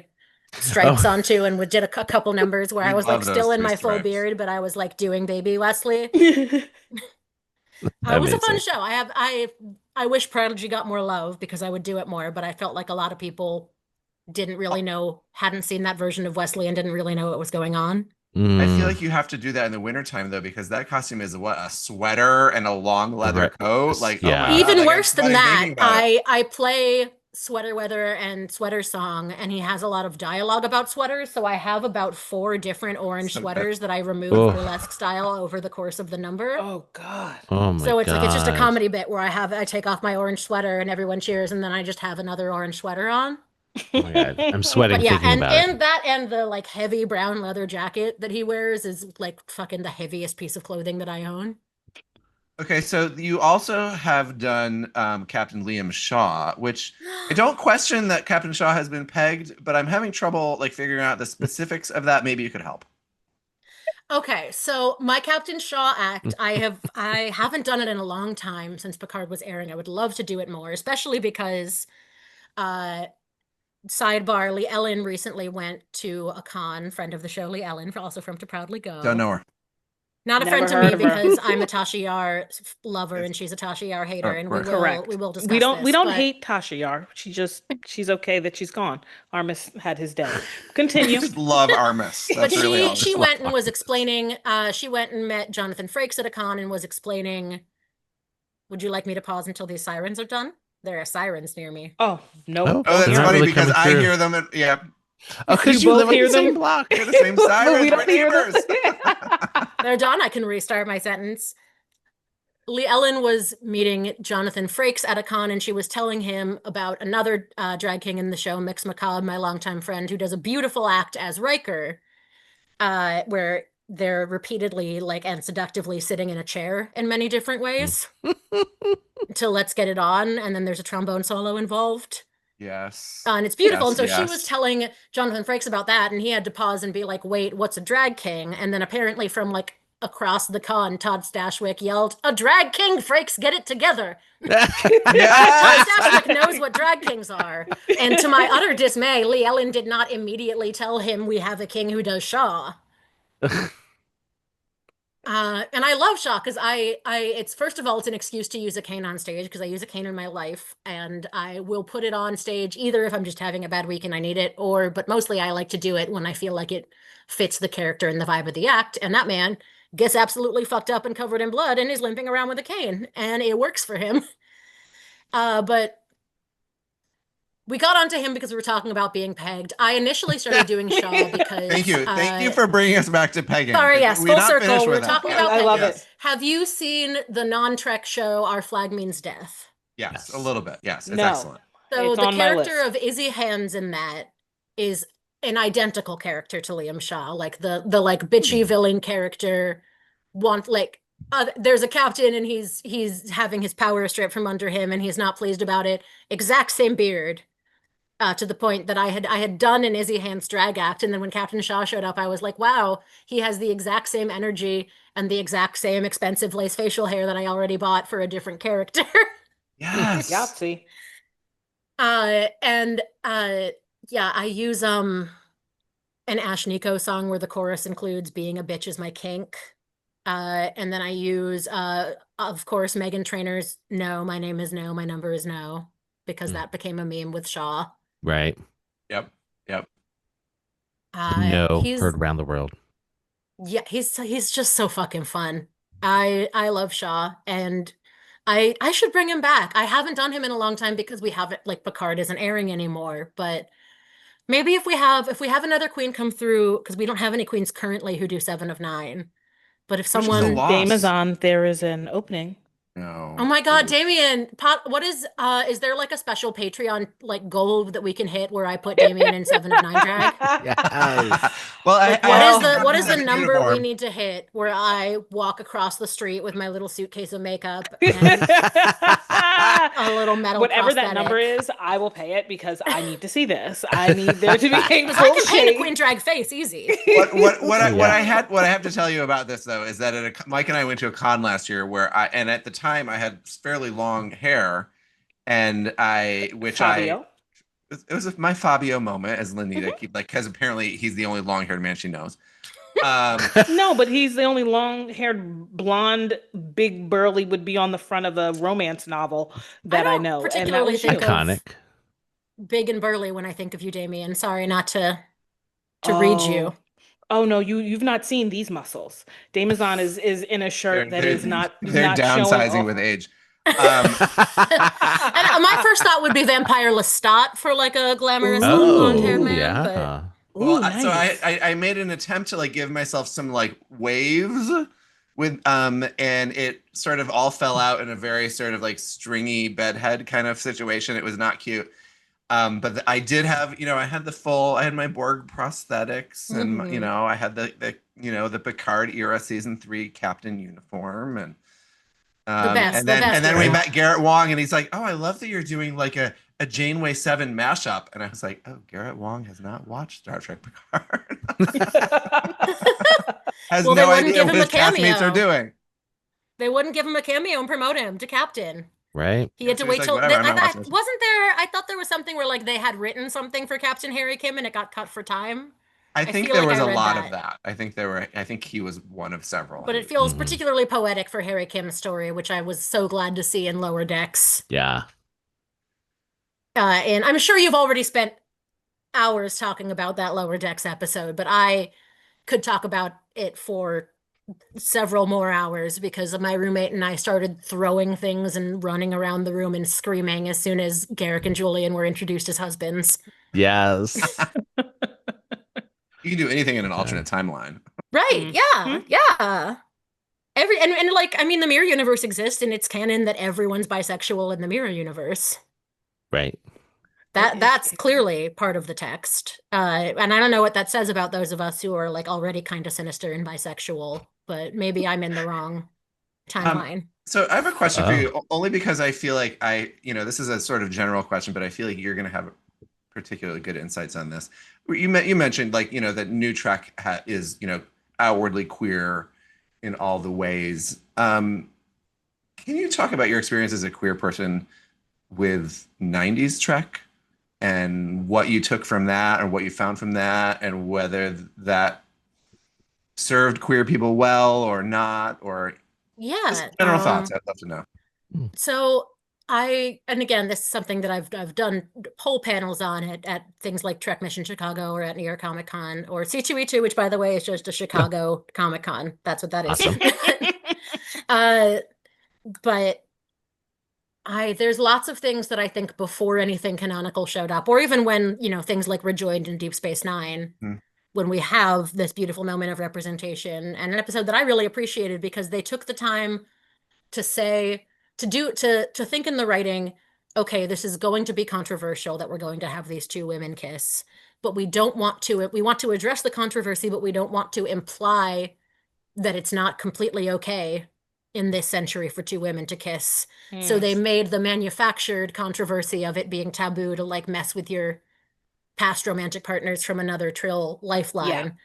stripes onto, and we did a couple numbers where We I was love like those still in 3 my full stripes. beard, but I was like doing baby Wesley. It was a fun Amazing. show. I wish Prodigy got more love because I would do it more, but I felt like a lot of people didn't really know, hadn't seen that version of Wesley and didn't really know what was going on. I feel like you have to do that in the wintertime though, because that costume is what, a sweater and a long leather Right. coat. Like, Yeah. oh my God, Even like, I'm worse than sweating that, thinking about it. I play Sweater Weather and Sweater Song, and he has a lot of dialogue about sweaters, so I have about 4 different orange So good. sweaters that I removed Oh. burlesque style over the course of the number. Oh God. Oh my So it's like it's just a God. comedy bit where I take off my orange sweater and everyone cheers, and then I just have another orange sweater on. Oh my God. I'm sweating But yeah, thinking about it. and that and the like heavy brown leather jacket that he wears is like fucking the heaviest piece of clothing that I own. Okay, so you also have done Captain Liam Shaw, which I don't question that Captain Shaw has been pegged, but I'm having trouble like figuring out the specifics of that. Maybe you could help. Okay, so my Captain Shaw act, I haven't done it in a long time since Picard was airing. I would love to do it more, especially because sidebar, Lee Ellen recently went to a con, friend of the show, Lee Ellen, also from To Proudly Go. Don't know her. Not a Never friend to heard me of her. because I'm a Tasha Yar lover and she's a Tasha Yar hater, Oh, and right. Correct. we will discuss We don't this, but- hate Tasha Yar. She's okay that she's gone. Armis had his day. You Continue. just love Armis. But That's really all. she went and was explaining, she went and met Jonathan Frakes at a con and was explaining, would you like me to pause until these sirens are done? There are sirens near me. Oh no. Oh, Oh, that's They're not funny really because coming I through. hear them. Yeah, Oh, because You you, both live on hear the same them? block. they're the same But sirens. we don't We're hear them. neighbors. They're done. I can restart my sentence. Lee Ellen was meeting Jonathan Frakes at a con, and she was telling him about another drag king in the show, Mix Macabre, my longtime friend, who does a beautiful act as Riker, where they're repeatedly like and seductively sitting in a chair in many different ways till Let's Get It On, and then there's a trombone solo involved. Yes. And it's beautiful. Yes, and so she yes. was telling Jonathan Frakes about that, and he had to pause and be like, wait, what's a drag king? And then apparently from like across the con, Todd Stashwick yelled, a drag king, Frakes, get it together. Todd Yes. Stashwick knows what drag kings are. And to my utter dismay, Lee Ellen did not immediately tell him we have a king who does Shaw. And I love Shaw because it's first of all, it's an excuse to use a cane on stage because I use a cane in my life, and I will put it on stage either if I'm just having a bad week and I need it, but mostly I like to do it when I feel like it fits the character and the vibe of the act. And that man gets absolutely fucked up and covered in blood and is limping around with a cane, and it works for him. But we got onto him because we were talking about being pegged. I initially started doing Shaw because Thank you. Thank you for bringing us back to pegging. Sorry, yes, We're full not circle. finished We're with that. talking Yes. about I love pegging. it. Have you seen the non-Trek show Our Flag Means Death? Yes, a little bit. Yes, it's No. excellent. So It's the on my character list. of Izzy Hands in that is an identical character to Liam Shaw, like the like bitchy villain character. There's a captain and he's having his power stripped from under him and he's not pleased about it. Exact same beard. To the point that I had done an Izzy Hans drag act, and then when Captain Shaw showed up, I was like, wow, he has the exact same energy and the exact same expensive lace facial hair that I already bought for a different character. Yes. Yahtzee. And yeah, I use an Ash Nico song where the chorus includes "Being a bitch is my kink." And then I use of course Megan Trainor's "No, my name is No, my number is No," because that became a meme with Shaw. Right. Yep. No, He's heard around the world. yeah, he's just so fucking fun. I love Shaw, and I should bring him back. I haven't done him in a long time because we haven't, like, Picard isn't airing anymore, but maybe if we have another queen come through, because we don't have any queens currently who do 7 of 9. But if Which is a someone lot. Dame is Lost. on. There is an opening. No. Oh my God, Damien, what is there like a special Patreon like goal that we can hit where I put Damien in 7 of 9 drag? Yes. Well, Like, what is the seven number we uniform. need to hit where I walk across the street with my little suitcase of makeup and a little metal Whatever that prosthetic? number is, I will pay it because I need to see this. I need there to be a Because I full can paint a shade. queen drag face easy. What I have to tell you about this though is that Mike and I went to a con last year where at the time I had fairly long hair, and Fabio. it was my Fabio moment, as Lenita keep like, because apparently he's the only long haired man she knows. No, but he's the only long-haired, blonde, big burly would be on the front of a romance novel that I don't know, and that particularly was you. think of Iconic. big and burly when I think of you, Damien. Sorry not to read you. Oh no, you've not seen these muscles. Damazon is in a shirt that is not they're not showing downsizing off. with age. And my first thought would be Vampire Lestat for like a glamorous little blonde-haired Oh, man, but yeah. Well, Ooh, so nice. I made an attempt to like give myself some like waves with and it sort of all fell out in a very sort of like stringy bedhead kind of situation. It was not cute. But I did have, I had my Borg prosthetics, and I had the Picard era season 3 captain uniform, and the best and then we era. met Garrett Wong, and he's like, "Oh, I love that you're doing like a Janeway 7 mashup," and I was like, "Oh, Garrett Wong has not watched Star Trek Picard, has Well, they no wouldn't idea give what him his a castmates are cameo. doing." They wouldn't give him a cameo and promote him to captain. Right. He had to So he's wait like, till "Whatever, I'm not watching this." wasn't there. I thought there was something where like they had written something for Captain Harry Kim and it got cut for time. I think feel there like was I a read lot that. of that. I think he was one of several. But it feels particularly poetic for Harry Kim's story, which I was so glad to see in Lower Decks. Yeah. And I'm sure you've already spent hours talking about that Lower Decks episode, but I could talk about it for several more hours because my roommate and I started throwing things and running around the room and screaming as soon as Garrick and Julian were introduced as husbands. Yes. You can do anything in an alternate timeline. Right. Yeah. Yeah. And like, I mean, the mirror universe exists and it's canon that everyone's bisexual in the mirror universe. Right. That's clearly part of the text. And I don't know what that says about those of us who are like already kind of sinister and bisexual, but maybe I'm in the wrong timeline. So I have a question for you, only because I feel like this is a sort of general question, but I feel like you're going to have particularly good insights on this. You mentioned like, that New Trek is, outwardly queer in all the ways. Can you talk about your experience as a queer person with 90s Trek and what you took from that or what you found from that and whether that served queer people well or not, or just general thoughts? I'd love to know. So and again, this is something that I've done whole panels on at things like Trek Mission Chicago or at New York Comic Con or C2E2, which by the way is just a Chicago Comic Con. That's what that is. Awesome. But there's lots of things that I think before anything canonical showed up, or even when, things like Rejoined and Deep Space Nine, when we have this beautiful moment of representation and an episode that I really appreciated because they took the time to say, to think in the writing, okay, this is going to be controversial that we're going to have these two women kiss, but we don't want to. We want to address the controversy, but we don't want to imply that it's not completely okay in this century for two women to kiss. So they made the manufactured controversy of it being taboo to like mess with your past romantic partners from another Trill lifeline,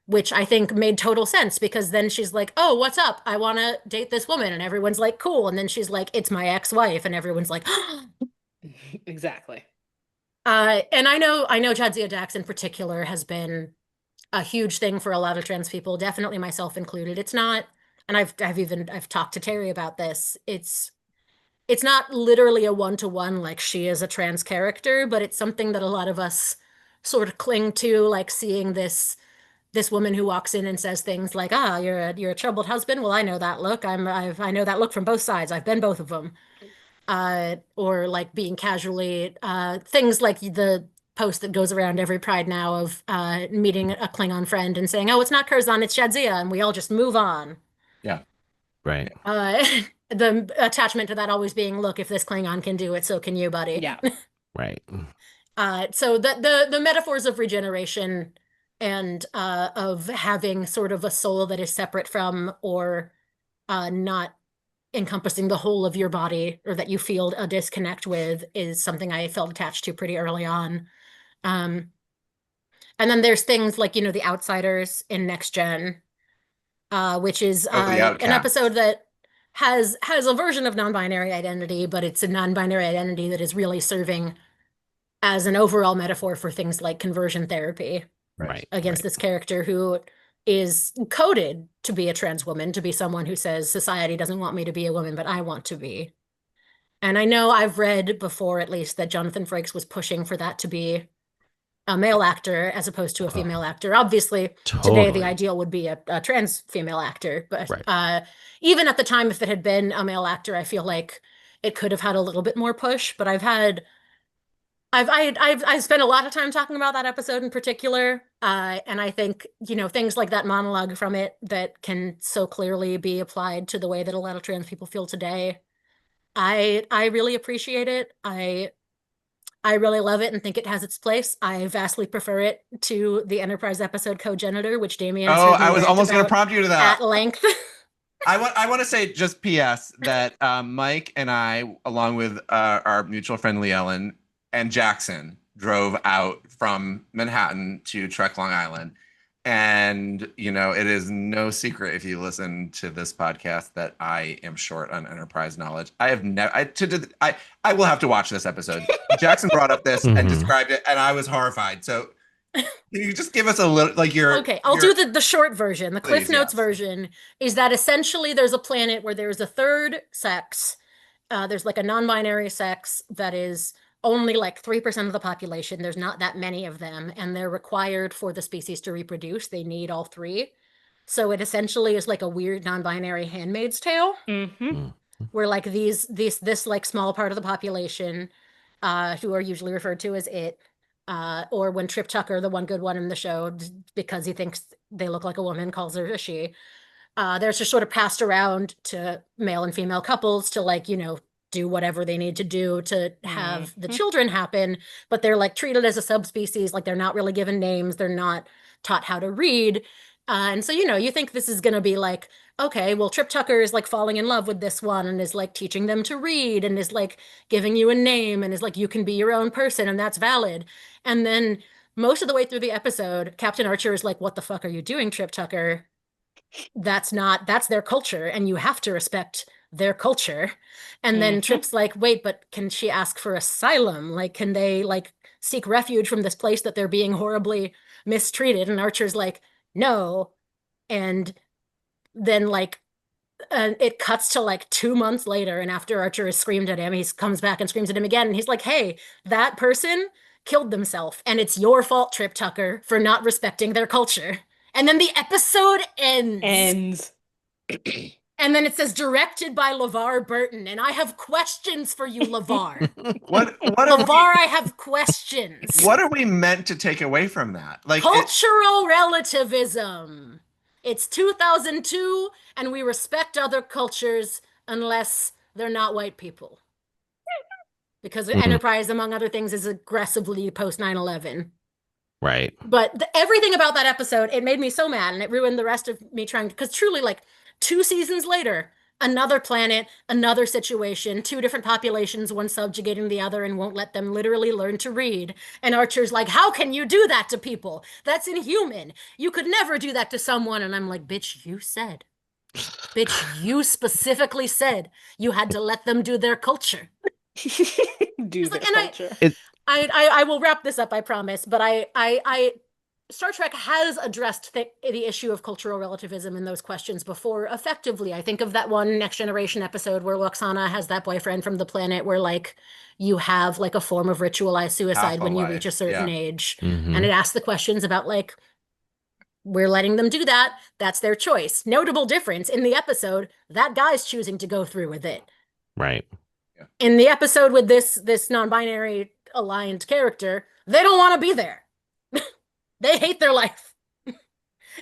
which I think made total sense because then she's like, oh, what's up? I want to date this woman. And everyone's like, cool. And then she's like, it's my ex-wife. And everyone's like, Exactly. and I know Jadzia Dax in particular has been a huge thing for a lot of trans people, definitely myself included. It's not, and I've talked to Terry about this. It's not literally a one-to-one like she is a trans character, but it's something that a lot of us sort of cling to, like seeing this woman who walks in and says things like, "Ah, you're a troubled husband." Well, I know that look. I know that look from both sides. I've been both of them. Or like being casually things like the post that goes around every Pride now of meeting a Klingon friend and saying, "Oh, it's not Curzon, it's Jadzia," and we all just move on. Yeah. Right. The attachment to that always being, look, if this Klingon can do it, so can you, buddy. Yeah. Right. So the metaphors of regeneration and of having sort of a soul that is separate from or not encompassing the whole of your body or that you feel a disconnect with is something I felt attached to pretty early on. And then there's things like, the Outsiders in Next Gen, which is an episode that has a version of non-binary identity, but it's a non-binary identity that is really serving as an overall metaphor for things like conversion therapy against this character who is coded to be a trans woman, to be someone who says society doesn't want me to be a woman, but I want to be. And I know I've read before, at least, that Jonathan Frakes was pushing for that to be a male actor as opposed to a female actor. Obviously, today the ideal would be a trans female actor, but even at the time, if it had been a male actor, I feel like it could have had a little bit more push. But I've spent a lot of time talking about that episode in particular, and I think things like that monologue from it that can so clearly be applied to the way that a lot of trans people feel today. I really appreciate it. I really love it and think it has its place. I vastly prefer it to the Enterprise episode Cogenitor, which Damien. Oh, I was almost going to prompt you to that at length. I want to say just P.S. that Mike and I, along with our mutual friend Lee Ellen and Jackson, drove out from Manhattan to Trek Long Island. And, it is no secret if you listen to this podcast that I am short on Enterprise knowledge. I have never, I will have to watch this episode. Jackson brought up this and described it, and I was horrified. So can you just give us a little, like I'll do the short version. The Cliff Notes version is that essentially there's a planet where there's a third sex. There's like a non-binary sex that is only like 3% of the population. There's not that many of them, and they're required for the species to reproduce. They need all three. So it essentially is like a weird non-binary Handmaid's Tale, where like this like small part of the population, who are usually referred to as it, or when Trip Tucker, the one good one in the show, because he thinks they look like a woman, calls her a she. They're just sort of passed around to male and female couples to like, do whatever they need to do to have the children happen, but they're like treated as a subspecies, like they're not really given names, they're not taught how to read. And so, you think this is going to be like, okay, well, Trip Tucker is like falling in love with this one and is like teaching them to read and is like giving you a name and is like, you can be your own person and that's valid. And then most of the way through the episode, Captain Archer is like, what the fuck are you doing, Trip Tucker? That's their culture and you have to respect their culture. And then Trip's like, wait, but can she ask for asylum? Like, can they like seek refuge from this place that they're being horribly mistreated? And Archer's like, no. And then like it cuts to like 2 months later, and after Archer has screamed at him, he comes back and screams at him again, and he's like, hey, that person killed themselves, and it's your fault, Trip Tucker, for not respecting their culture. And then the episode ends. And then it says directed by LeVar Burton, and I have questions for you, LeVar. What LeVar, I have questions. What are we meant to take away from that? Like cultural relativism. It's 2002, and we respect other cultures unless they're not white people. Because Enterprise, among other things, is aggressively post 9/11. Right. But everything about that episode, it made me so mad, and it ruined the rest of me trying, because truly, like 2 seasons later, another planet, another situation, two different populations, one subjugating the other and won't let them literally learn to read. And Archer's like, how can you do that to people? That's inhuman. You could never do that to someone. And I'm like, bitch, you said. Bitch, you specifically said you had to let them do their culture. Do their Like, and culture. I will wrap this up, I promise. But Star Trek has addressed the issue of cultural relativism in those questions before effectively. I think of that one Next Generation episode where Loxana has that boyfriend from the planet where like you have like a form of ritualized suicide when you reach a certain age. And it asks the questions about like, we're letting them do that. That's their choice. Notable difference in the episode, that guy's choosing to go through with it. Right. In the episode with this non-binary aligned character, they don't want to be there. They hate their life.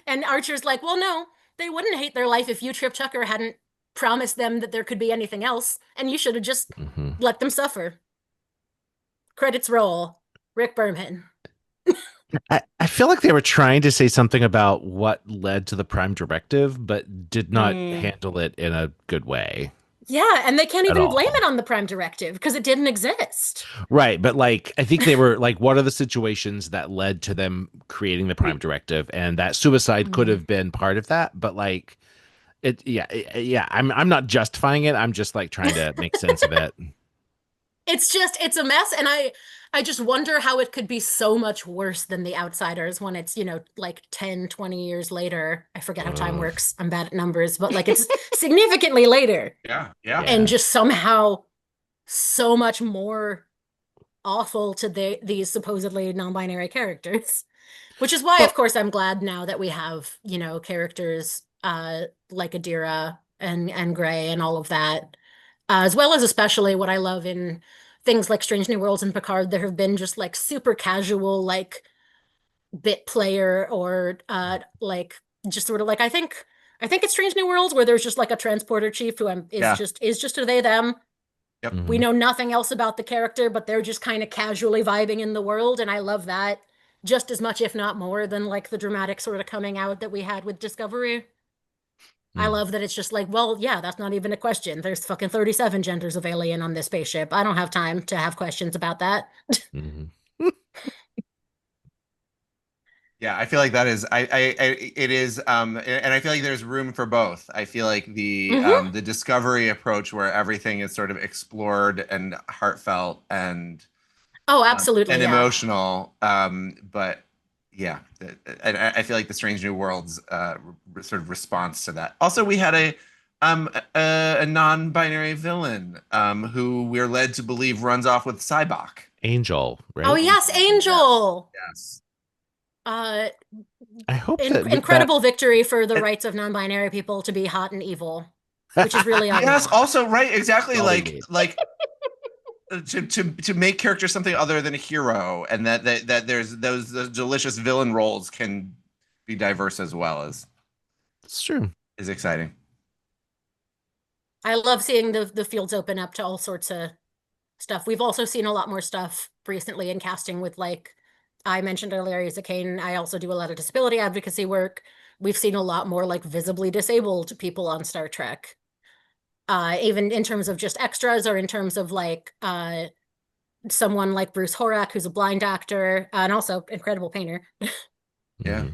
And Archer's like, well, no, they wouldn't hate their life if you, Trip Tucker, hadn't promised them that there could be anything else, and you should have just let them suffer. Credits roll. Rick Berman. I feel like they were trying to say something about what led to the Prime Directive, but did not handle it in a good way. Yeah, and they can't even blame all. it on the Prime Directive because it didn't exist. Right, but like I think they were like, what are the situations that led to them creating the Prime Directive, and that suicide could have been part of that, but like yeah. I'm not justifying it. I'm just like trying to make sense of it. It's a mess, and I just wonder how it could be so much worse than The Outsiders when it's, like 10, 20 years later. I forget how time works. I'm bad at numbers, but like it's significantly later. Yeah. And just somehow so much more awful to these supposedly non-binary characters. Which is why, of course, I'm glad now that we have, characters like Adira and Gray and all of that. As well as especially what I love in things like Strange New Worlds and Picard, there have been just like super casual, like bit player or like just sort of like I think it's Strange New Worlds where there's just like a transporter chief who is just a they them. Yep. We know nothing else about the character, but they're just kind of casually vibing in the world, and I love that just as much, if not more, than like the dramatic sort of coming out that we had with Discovery. I love that it's just like, well, yeah, that's not even a question. There's fucking 37 genders of alien on this spaceship. I don't have time to have questions about that. Yeah, I feel like that is it is and I feel like there's room for both. I feel like the Discovery approach where everything is sort of explored and heartfelt and absolutely and yeah. emotional, but yeah, and I feel like the Strange New Worlds sort of response to that. Also, we had a non-binary villain who we're led to believe runs off with Cybok. Angel, right? Oh yes, Angel. Yes. I hope that incredible victory for the rights of non-binary people to be hot and evil, which is really yes. Also, right, exactly. Like to make characters something other than a hero, and that there's those delicious villain roles can be diverse as well. As it's true, is exciting. I love seeing the fields open up to all sorts of stuff. We've also seen a lot more stuff recently in casting with, like I mentioned earlier, Isa Kane. I also do a lot of disability advocacy work. We've seen a lot more like visibly disabled people on Star Trek. Even in terms of just extras or in terms of like someone like Bruce Horak, who's a blind actor and also incredible painter. Yeah.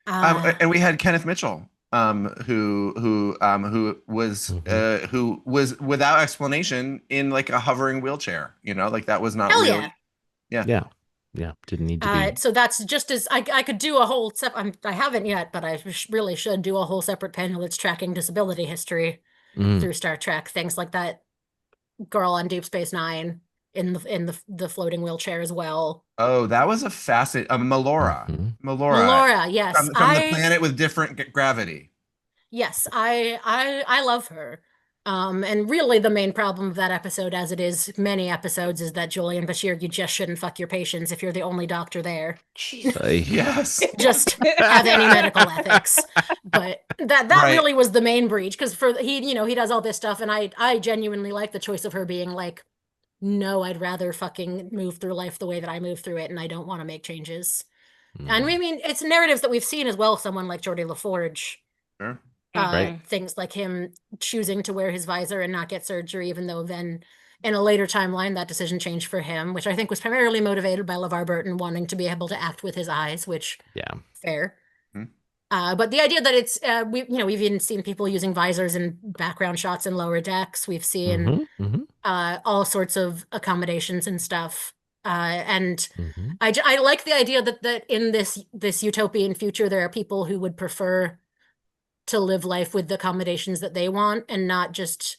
And we had Kenneth Mitchell, who was without explanation in like a hovering wheelchair, like that was not Hell real. Yeah, didn't need to be. So that's just as I could do a whole I haven't yet, but I really should do a whole separate panel that's tracking disability history through Star Trek, things like that girl on Deep Space Nine in the floating wheelchair as well. Oh, that was a fascinating Melora. Melora, yes, from the planet with different gravity. Yes, I love her. And really the main problem of that episode, as it is many episodes, is that Julian Bashir, you just shouldn't fuck your patients if you're the only doctor there. Yes. Just have any medical ethics. But that right. Really was the main breach, because he does all this stuff, and I genuinely like the choice of her being like, no, I'd rather fucking move through life the way that I move through it, and I don't want to make changes. And I mean, it's narratives that we've seen as well. Someone like Geordie LaForge, Sure. Right. things like him choosing to wear his visor and not get surgery, even though then in a later timeline that decision changed for him, which I think was primarily motivated by LeVar Burton wanting to be able to act with his eyes, which fair. But the idea that it's we've even seen people using visors in background shots in lower decks. We've seen all sorts of accommodations and stuff. And I like the idea that in this utopian future there are people who would prefer to live life with the accommodations that they want and not just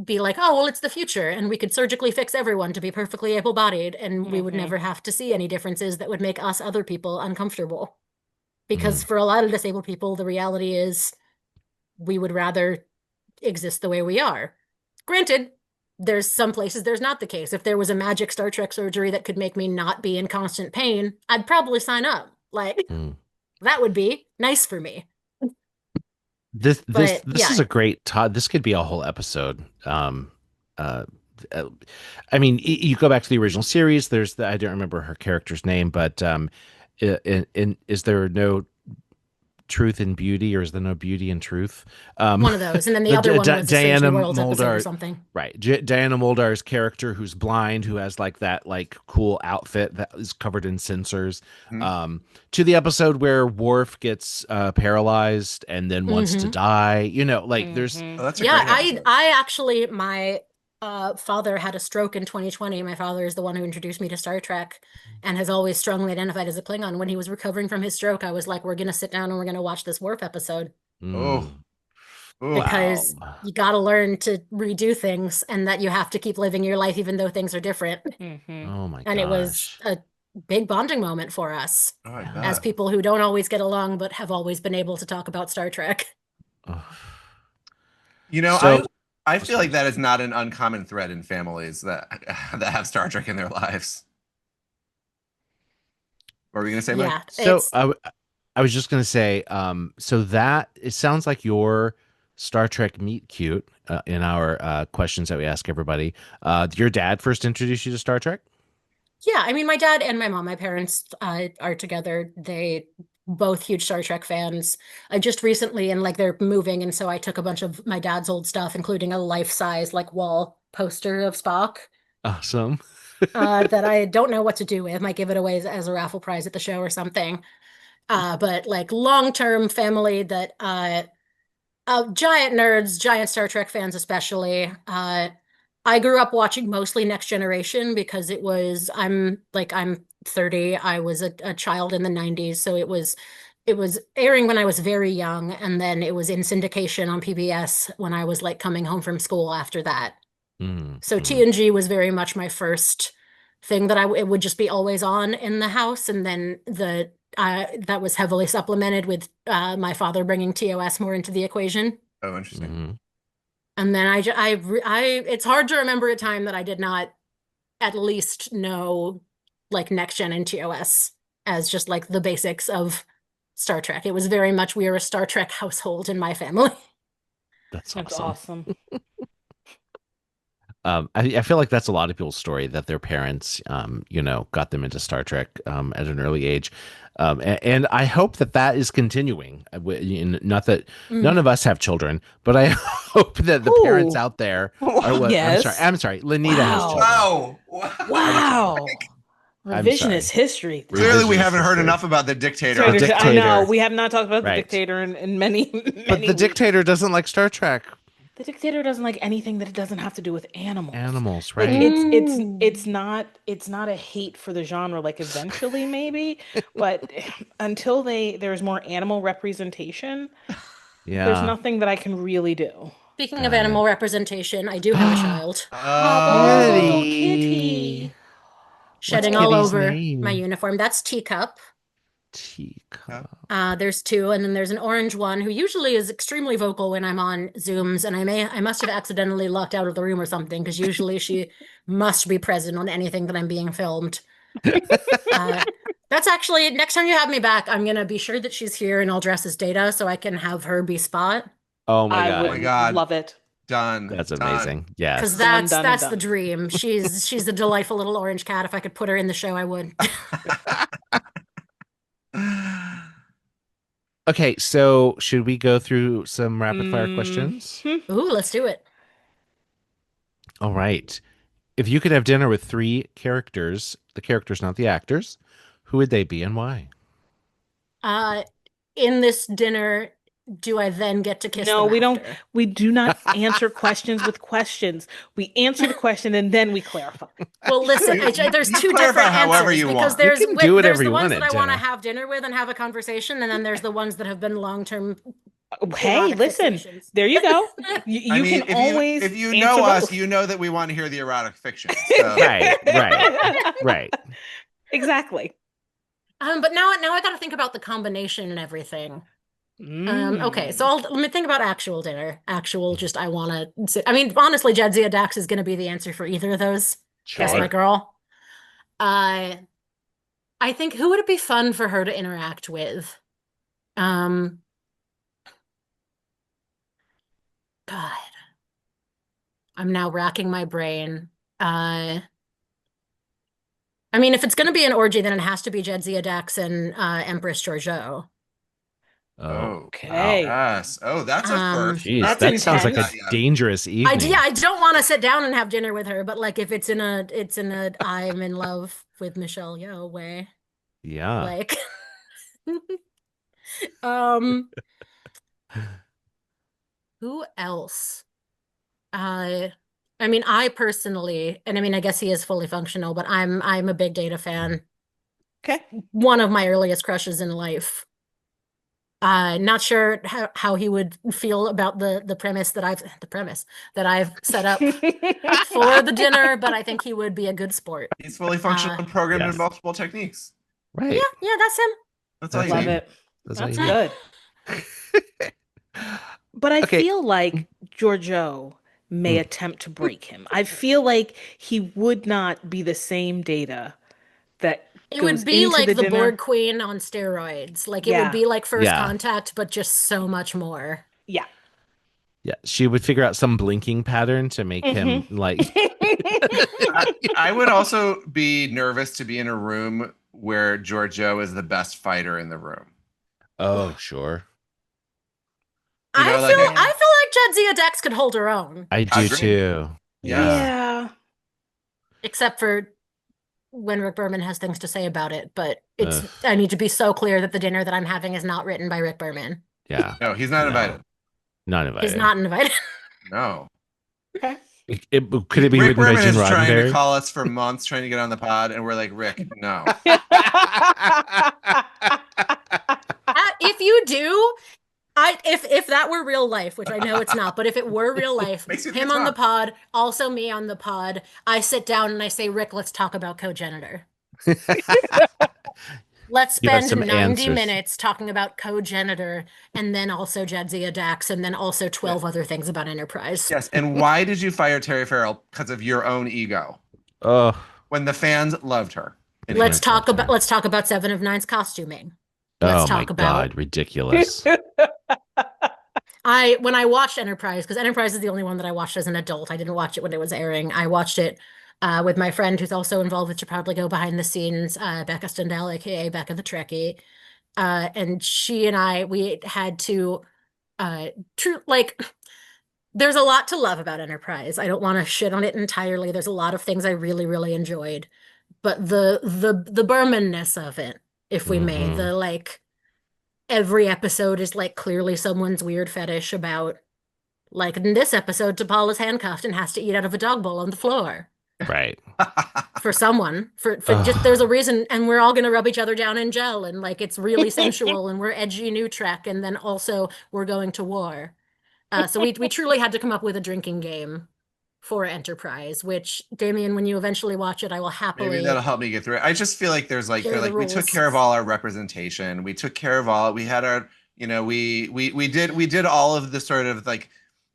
be like, oh, well, it's the future and we could surgically fix everyone to be perfectly able-bodied and we would never have to see any differences that would make us other people uncomfortable. Because for a lot of disabled people, the reality is we would rather exist the way we are. Granted, there's some places there's not the case. If there was a magic Star Trek surgery that could make me not be in constant pain, I'd probably sign up. Like, that would be nice for me. This is a great Todd. This could be a whole episode. I mean, you go back to the original series. There's I don't remember her character's name, but is there no truth in beauty, or is there no beauty in truth? One of those, and then the other one was Diana Worlds episode or Muldaur, something. Right, Diana Muldaur's character, who's blind, who has like that cool outfit that is covered in sensors. To the episode where Worf gets paralyzed and then wants to die. There's that's a great episode. I actually my father had a stroke in 2020. My father is the one who introduced me to Star Trek and has always strongly identified as a Klingon. When he was recovering from his stroke, I was like, we're going to sit down and we're going to watch this Worf episode. Because you got to learn to redo things and that you have to keep living your life even though things are different. Oh my gosh. And it was a big bonding moment for us as bet. people who don't always get along but have always been able to talk about Star Trek. I feel like that is not an uncommon thread in families that have Star Trek in their lives. What were you going to say, Mike? So I was just going to say, so that it sounds like your Star Trek meet cute in our questions that we ask everybody. Did your dad first introduce you to Star Trek? Yeah, I mean, my dad and my mom, my parents are together. They both huge Star Trek fans. I just recently, and they're moving, and so I took a bunch of my dad's old stuff, including a life-size wall poster of Spock. Awesome. That I don't know what to do with. Might give it away as a raffle prize at the show or something. But long-term family that giant nerds, giant Star Trek fans especially. I grew up watching mostly Next Generation because I'm 30. I was a child in the 90s, so it was airing when I was very young, and then it was in syndication on PBS when I was coming home from school after that. So TNG was very much my first thing that it would just be always on in the house, and then that was heavily supplemented with my father bringing TOS more into the equation. Oh, interesting. And then it's hard to remember a time that I did not at least know Next Gen and TOS as just the basics of Star Trek. It was very much we are a Star Trek household in my family. That's awesome. I feel like that's a lot of people's story, that their parents, got them into Star Trek at an early age. And I hope that is continuing. Not that none of us have children, but I hope that the parents out there are Yes. I'm sorry. Lenita has children. Wow. Revisionist history. Clearly, we haven't heard enough about the dictator. I know. We have not talked about the dictator in many But the dictator doesn't like Star Trek. The dictator doesn't like anything that it doesn't have to do with animals. Animals, right? It's not a hate for the genre. Eventually, maybe, but until there's more animal representation, there's nothing that I can really do. Speaking of animal representation, I do have a child. Oh, kitty. Shedding all over my uniform. That's Teacup. There's two, and then there's an orange one who usually is extremely vocal when I'm on Zooms, and I must have accidentally locked out of the room or something, because usually she must be present on anything that I'm being filmed. That's actually, next time you have me back, I'm gonna be sure that she's here and I'll dress as Data so I can have her be Spot. Oh my God. Love it. Done. That's amazing. Yes. Because that's the dream. She's a delightful little orange cat. If I could put her in the show, I would. Okay, so should we go through some rapid fire questions? Ooh, let's do it. All right. If you could have dinner with three characters, the characters, not the actors, who would they be and why? In this dinner, do I then get to kiss No, them we don't. after? We do not answer questions with questions. We answer the question and then we clarify. Well, listen, there's You two clarify different however answers you because want. there's You can do whatever there's the you ones want that at I want to dinner. have dinner with and have a conversation, and then there's the ones that have been long-term. Hey, Erotic listen, fixations. there you go. You mean, can always if you answer know us, both. you know that we want to hear the erotic fiction. So. Right. Exactly. But now I got to think about the combination and everything. Okay, so let me think about actual dinner. Actual, just I want to sit. I mean, honestly, Jadzia Dax is going to be the answer for either of those. That's my girl. I think who would it be fun for her to interact with? God, I'm now racking my brain. I mean, if it's going to be an orgy, then it has to be Jadzia Dax and Empress Giorgio. Okay. Yes. Oh, that's a first. Jeez, That's that sounds like a intense. dangerous evening. I don't want to sit down and have dinner with her, but like if it's in a I'm in love with Michelle Yeoh way. Yeah. Like who else? I mean, I personally, and I mean, I guess he is fully functional, but I'm a big Data fan. Okay. One of my earliest crushes in life. Not sure how he would feel about the premise that I've set up for the dinner, but I think he would be a good sport. He's fully functional and programmed in multiple techniques. Right. Yeah, that's him. That's all you Love need. it. That's all That's you good. But I Okay. feel like Giorgio may attempt to break him. I feel like he would not be the same Data that It goes would be into like the dinner. Borg Queen on steroids. Like it Yeah. would be like First Yeah. Contact, but just so much more. Yeah. Yeah, she would figure out some blinking pattern to make him like. I would also be nervous to be in a room where Giorgio is the best fighter in the room. Oh, sure. You know, I feel like Jadzia Dex could hold her own. I do Agree. too. Yeah. Except for when Rick Berman has things to say about it, but Ugh. I need to be so clear that the dinner that I'm having is not written by Rick Berman. Yeah. No, he's not invited. Not invited. He's not invited. No. Okay. Could it be Rick written by Berman Gene is trying to Roddenberry? call us for months, trying to get on the pod, and we're like, Rick, no. If you do, if that were real life, which I know it's not, but if it were real life, Makes it him fun. on the pod, also me on the pod, I sit down and I say, Rick, let's talk about cogenitor. Let's You have spend some 90 answers. minutes talking about cogenitor and then also Jadzia Dax and then also 12 other things about Enterprise. Yes, and why did you fire Terry Farrell? Because of your own ego. Oh, When the fans loved her. Anyway. Let's talk about Seven of Nine's costuming. Let's oh my talk about God, ridiculous. when I watched Enterprise, because Enterprise is the only one that I watched as an adult. I didn't watch it when it was airing. I watched it with my friend who's also involved with To Proudly Go Behind the Scenes, Becca Stendhal, aka Becca the Trekkie. And she and we had to there's a lot to love about Enterprise. I don't want to shit on it entirely. There's a lot of things I really, really enjoyed. But the Berman-ness of it, if we may, the like every episode is like clearly someone's weird fetish about, like in this episode, T'Pol is handcuffed and has to eat out of a dog bowl on the floor. Right. For someone, for just there's a reason, and we're all gonna rub each other down in gel, and like it's really sensual, and we're edgy new Trek, and then also we're going to war. So we truly had to come up with a drinking game for Enterprise, which, Damien, when you eventually watch it, I will happily. Maybe that'll help me get through it. I just feel like there's like, Here are the we took rules. care of all our representation. We took care of all. We had our, we did all of the sort of like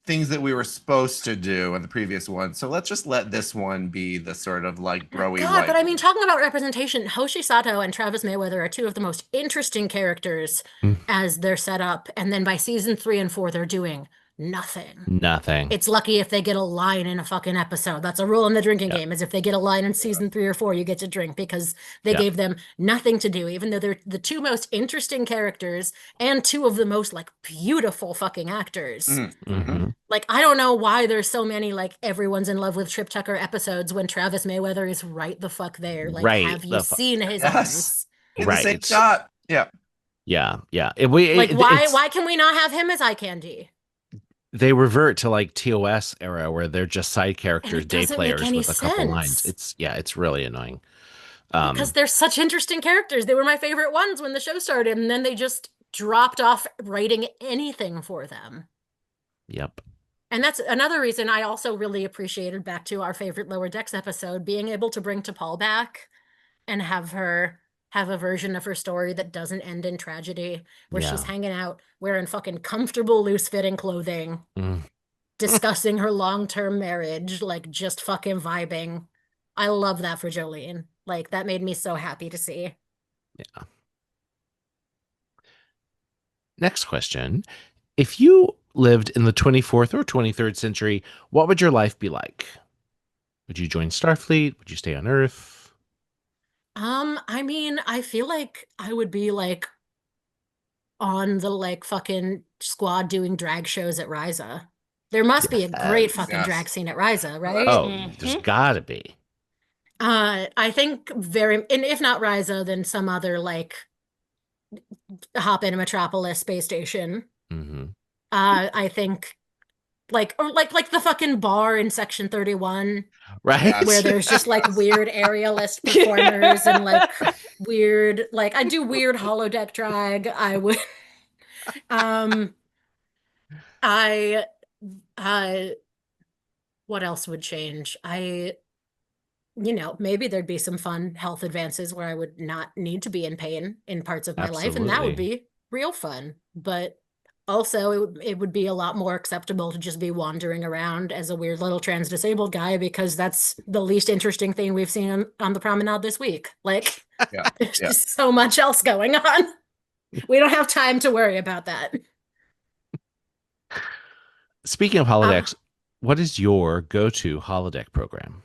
things that we were supposed to do in the previous one. So let's just let this one be the sort of like broy. God, but I mean, talking about representation, Hoshi Sato and Travis Mayweather are two of the most interesting characters as they're set up. And then by season 3 and 4, they're doing nothing. Nothing. It's lucky if they get a line in a fucking episode. That's a rule in the drinking game, is if they get a line in season 3 or 4, you get to drink, because they gave them nothing to do, even though they're the two most interesting characters and two of the most like beautiful fucking actors. Mm-hmm. Like, I don't know why there's so many like everyone's in love with Trip Tucker episodes when Travis Mayweather is right the fuck there. Like, Right have you the seen his Yes. arms? In the same Right. shot. Yeah. Yeah. Like, why can we not have him as eye candy? They revert to like TOS era where they're just side characters, it day doesn't make players any with a couple lines. sense. It's really annoying. Because they're such interesting characters. They were my favorite ones when the show started, and then they just dropped off writing anything for them. Yep. And that's another reason I also really appreciated, back to our favorite Lower Decks episode, being able to bring T'Pol back and have her have a version of her story that doesn't end in tragedy, where she's hanging out wearing fucking comfortable, loose-fitting clothing, discussing her long-term marriage, like just fucking vibing. I love that for Jolene. Like, that made me so happy to see. Yeah. Next question. If you lived in the 24th or 23rd century, what would your life be like? Would you join Starfleet? Would you stay on Earth? I mean, I feel like I would be like on the like fucking squad doing drag shows at Ryza. There must be a great fucking drag scene at Ryza, right? Oh, there's gotta be. I think and if not Ryza, then some other like hop in Metropolis space station. Mm-hmm. I think like the fucking bar in Section 31. Right. Where there's just like weird aerialist performers and like weird, like I do weird holodeck drag. I would I what else would change? Maybe there'd be some fun health advances where I would not need to be in pain in parts of my life, and that would be real fun. But also, it would be a lot more acceptable to just be wandering around as a weird little trans disabled guy, because that's the least interesting thing we've seen on the promenade this week. Like, there's just so much else going on. We don't have time to worry about that. Speaking of holodecks, what is your go-to holodeck program?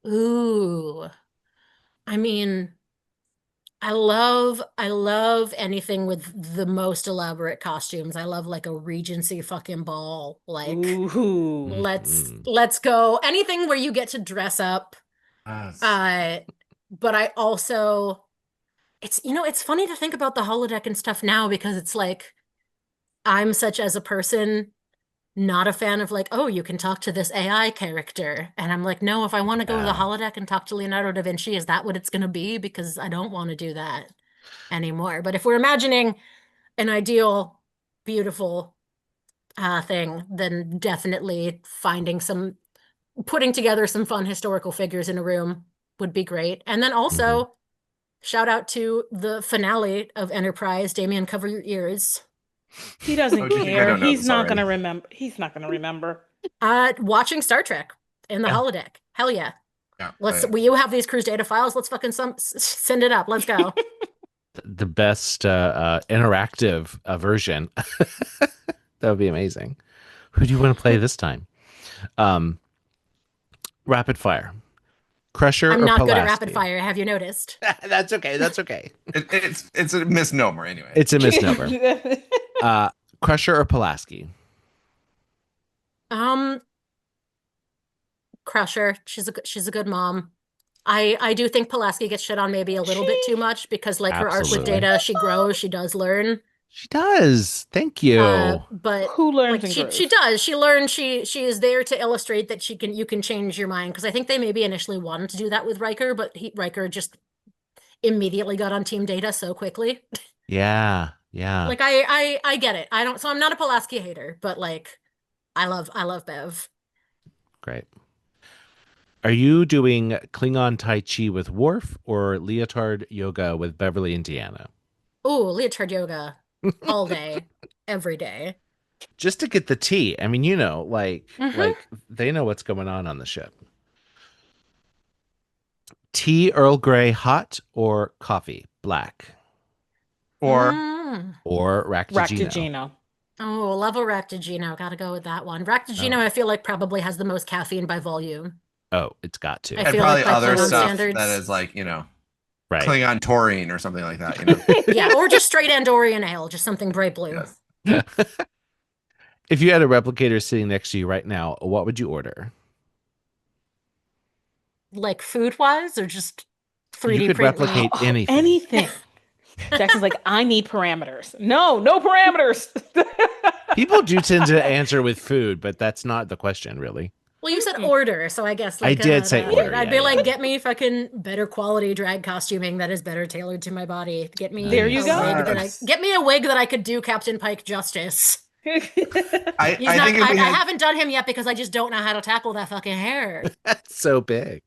Ooh, I mean, I love anything with the most elaborate costumes. I love like a Regency fucking ball. Like, let's go. Anything where you get to dress up. But I also, it's funny to think about the holodeck and stuff now, because it's like, I'm such as a person not a fan of like, oh, you can talk to this AI character. And I'm like, no, if I want to go to the holodeck and talk to Leonardo da Vinci, is that what it's going to be? Because I don't want to do that anymore. But if we're imagining an ideal, beautiful thing, then definitely putting together some fun historical figures in a room would be great. And then also, shout out to the finale of Enterprise, Damien, cover your ears. He doesn't care. He's not going to remember. He's not going to remember. Watching Star Trek in the holodeck. Hell yeah. You have these cruise data files. Let's fucking send it up. Let's go. The best interactive version. That would be amazing. Who do you want to play this time? Rapid fire. Crusher I'm or not Pulaski? good at rapid fire. Have you noticed? That's okay. That's okay. It's a misnomer anyway. It's a misnomer. Crusher or Pulaski? Crusher. She's a good mom. I do think Pulaski gets shit on maybe a little bit too much, because like her arc with Data, she grows, she does learn. She does. Thank you. But who learns? Like, she does. She learns. She is there to illustrate that you can change your mind. Because I think they maybe initially wanted to do that with Riker, but Riker just immediately got on Team Data so quickly. Yeah. Like I get it. So I'm not a Pulaski hater, but like I love Bev. Great. Are you doing Klingon Tai Chi with Worf or Leotard Yoga with Beverly Indiana? Oh, Leotard Yoga all day, every day. Just to get the tea. I mean, like they know what's going on the ship. Tea Earl Grey hot or coffee black? Or Raktajino? Oh, level Ractigino. Gotta go with that one. Ractigino, Oh. I feel like probably has the most caffeine by volume. Oh, it's got to. I And feel probably like by other Klingon stuff standards. that is like, Right. Klingon taurine or something like that, Yeah, or just straight Andorian ale, just something bright blue. Yes. If you had a replicator sitting next to you right now, what would you order? Like food-wise, or just 3D You could print me? replicate anything. Anything. Jackson's like, I need parameters. No parameters. People do tend to answer with food, but that's not the question, really. Well, you said order, so I guess I like did say order, I'd yeah, be yeah. like, get me fucking better quality drag costuming that is better tailored to my body. Get me There you a go. wig that Yes. get me a wig that I could do Captain Pike justice. I He's think not, if we I had, haven't done him yet because I just don't know how to tackle that fucking hair. That's so big.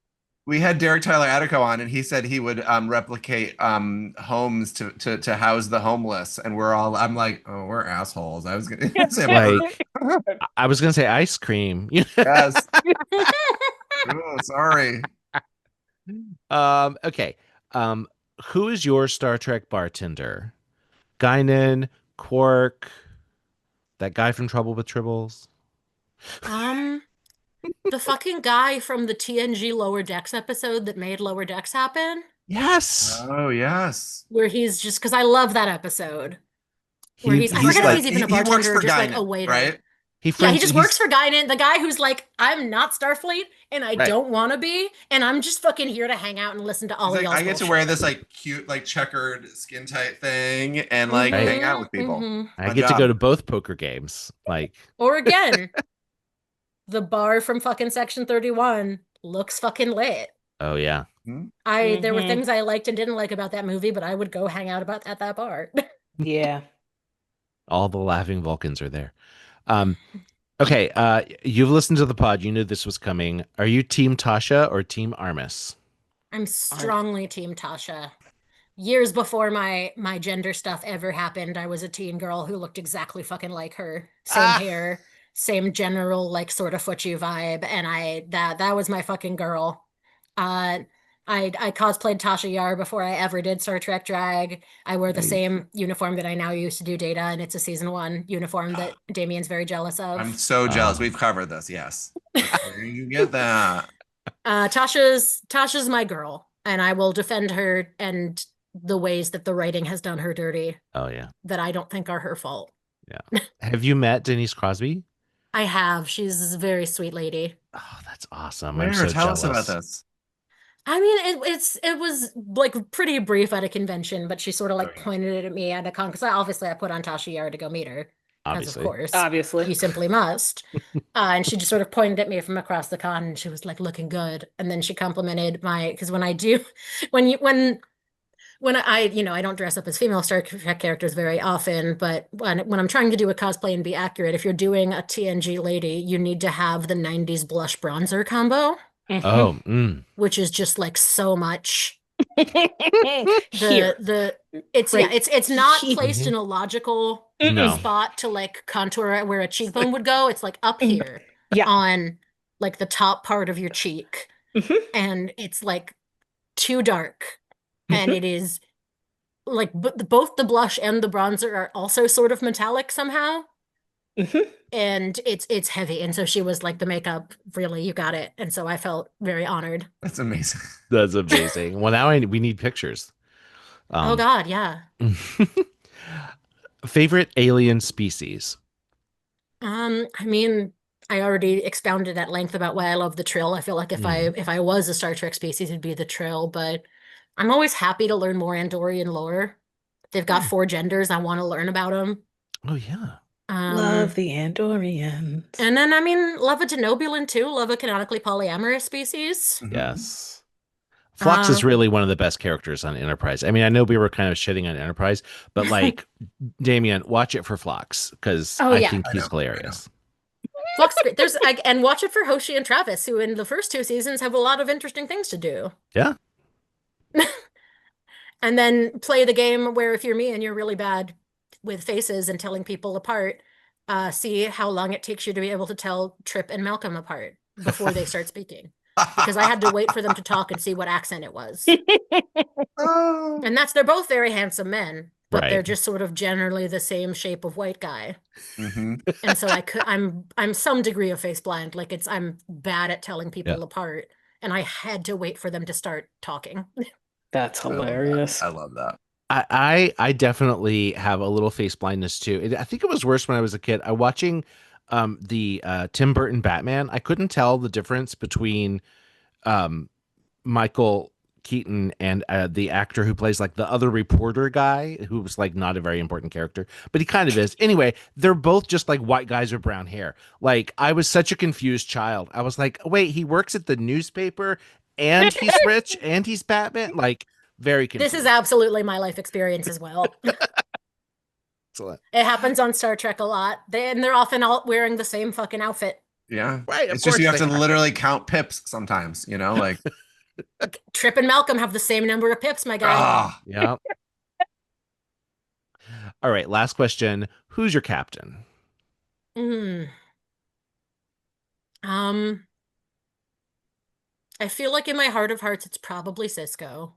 we had Derek Tyler Attico on, and he said he would replicate homes to house the homeless, and I'm like, oh, we're assholes. I was gonna say, Like, I was gonna say ice cream. yes. Oh, sorry. Okay. Who is your Star Trek bartender? Guinan, Quark, that guy from Trouble with Tribbles? The fucking guy from the TNG Lower Decks episode that made Lower Decks happen, Yes. Oh, yes. where he's just because I love that episode. Where He- he's I he's forget like- if he's even a he works bartender for or just like a Guinan, waiter. right? He Yeah, he friends- just he's- works for Guinan, the guy who's like, I'm not Starfleet and I Right. don't want to be, and I'm just fucking here to hang out and listen to all He's of like, y'all's I get to bullshit. wear this like cute, like checkered skin tight thing and like Right. hang out with people. Mhm. I My get to job. go to both poker games. Like, Or again, the bar from fucking Section 31 looks fucking lit. oh yeah. There were Mhm. things I liked and didn't like about that movie, but I would go hang out at that bar. Yeah. All the laughing Vulcans are there. Okay, you've listened to the pod. You knew this was coming. Are you Team Tasha or Team Armis? I'm strongly Team Tasha. Years before my gender stuff ever happened, I was a teen girl who looked exactly fucking like her. Same hair, same general like sort of foot you vibe, and that was my fucking girl. I cosplayed Tasha Yar before I ever did Star Trek drag. I wear the same uniform that I now use to do Data, and it's a season 1 uniform that Damien's very jealous of. I'm so jealous. Oh. We've covered this. Yes. Where do you get that? Tasha's my girl, and I will defend her and the ways that the writing has done her dirty Oh yeah. that I don't think are her fault. Yeah. Have you met Denise Crosby? I have. She's a very sweet lady. Oh, that's awesome. Where? I'm so Tell jealous. us about this. I mean, it was like pretty brief at a convention, but she sort of like Okay. pointed it at me at a con because I put on Tasha Yar to go meet her. Because of Obviously. course, Obviously. you simply must. And she just sort of pointed at me from across the con, and she was like looking good. And then she complimented because when I do, when I I don't dress up as female Star Trek characters very often, but when I'm trying to do a cosplay and be accurate, if you're doing a TNG lady, you need to have the 90s blush bronzer combo, Oh, which is just like so much. Here. It's Right. it's not Here. placed in a logical no. spot to like contour where a cheekbone would go. It's like up here Yeah. on like the top part of your cheek, Mhm. and it's like too dark, and Mhm. it is like both the blush and the bronzer are also sort of metallic somehow, Mhm. and it's heavy. And so she was like, the makeup, really, you got it. And so I felt very honored. That's amazing. That's amazing. Well, now we need pictures. Oh God, yeah. Favorite alien species? I mean, I already expounded at length about why I love the Trill. I feel like if I was a Star Trek species, it'd be the Trill, but I'm always happy to learn more Andorian lore. They've got 4 genders. I want to learn about them. Oh yeah. Love the Andorians. And then, I mean, love a Denobulan too. Love a canonically polyamorous species. Yes. Phlox is really one of the best characters on Enterprise. I mean, I know we were kind of shitting on Enterprise, but like, Damien, watch it for Phlox because Oh, I yeah. think I he's know. hilarious. Flux, and watch it for Hoshi and Travis, who in the first 2 seasons have a lot of interesting things to do. Yeah. And then play the game where if you're me and you're really bad with faces and telling people apart, see how long it takes you to be able to tell Trip and Malcolm apart before they start speaking. Because I had to wait for them to talk and see what accent it was. Oh. And they're both very handsome men. but they're Right. just sort of generally the same shape of white guy. hmm And so I'm some degree of face blind. Like I'm bad at telling people apart. And I had to wait for them to start talking. That's I love that. hilarious. I love that. I definitely have a little face blindness too. I think it was worse when I was a kid. I watching the Tim Burton Batman. I couldn't tell the difference between Michael Keaton and the actor who plays like the other reporter guy, who was like not a very important character, but he kind of is. Anyway, they're both just like white guys with brown hair. Like I was such a confused child. I was like, wait, he works at the newspaper and he's rich and he's Batman. Like very confused. This is absolutely my life experience as well. Excellent. It happens on Star Trek a lot. They're often all wearing the same fucking outfit. Yeah. Right. It's just you have to literally count pips sometimes, like Trip and Malcolm have the same number of pips, my guy. ah. Yeah. All right. Last question. Who's your captain? I feel like in my heart of hearts, it's probably Cisco.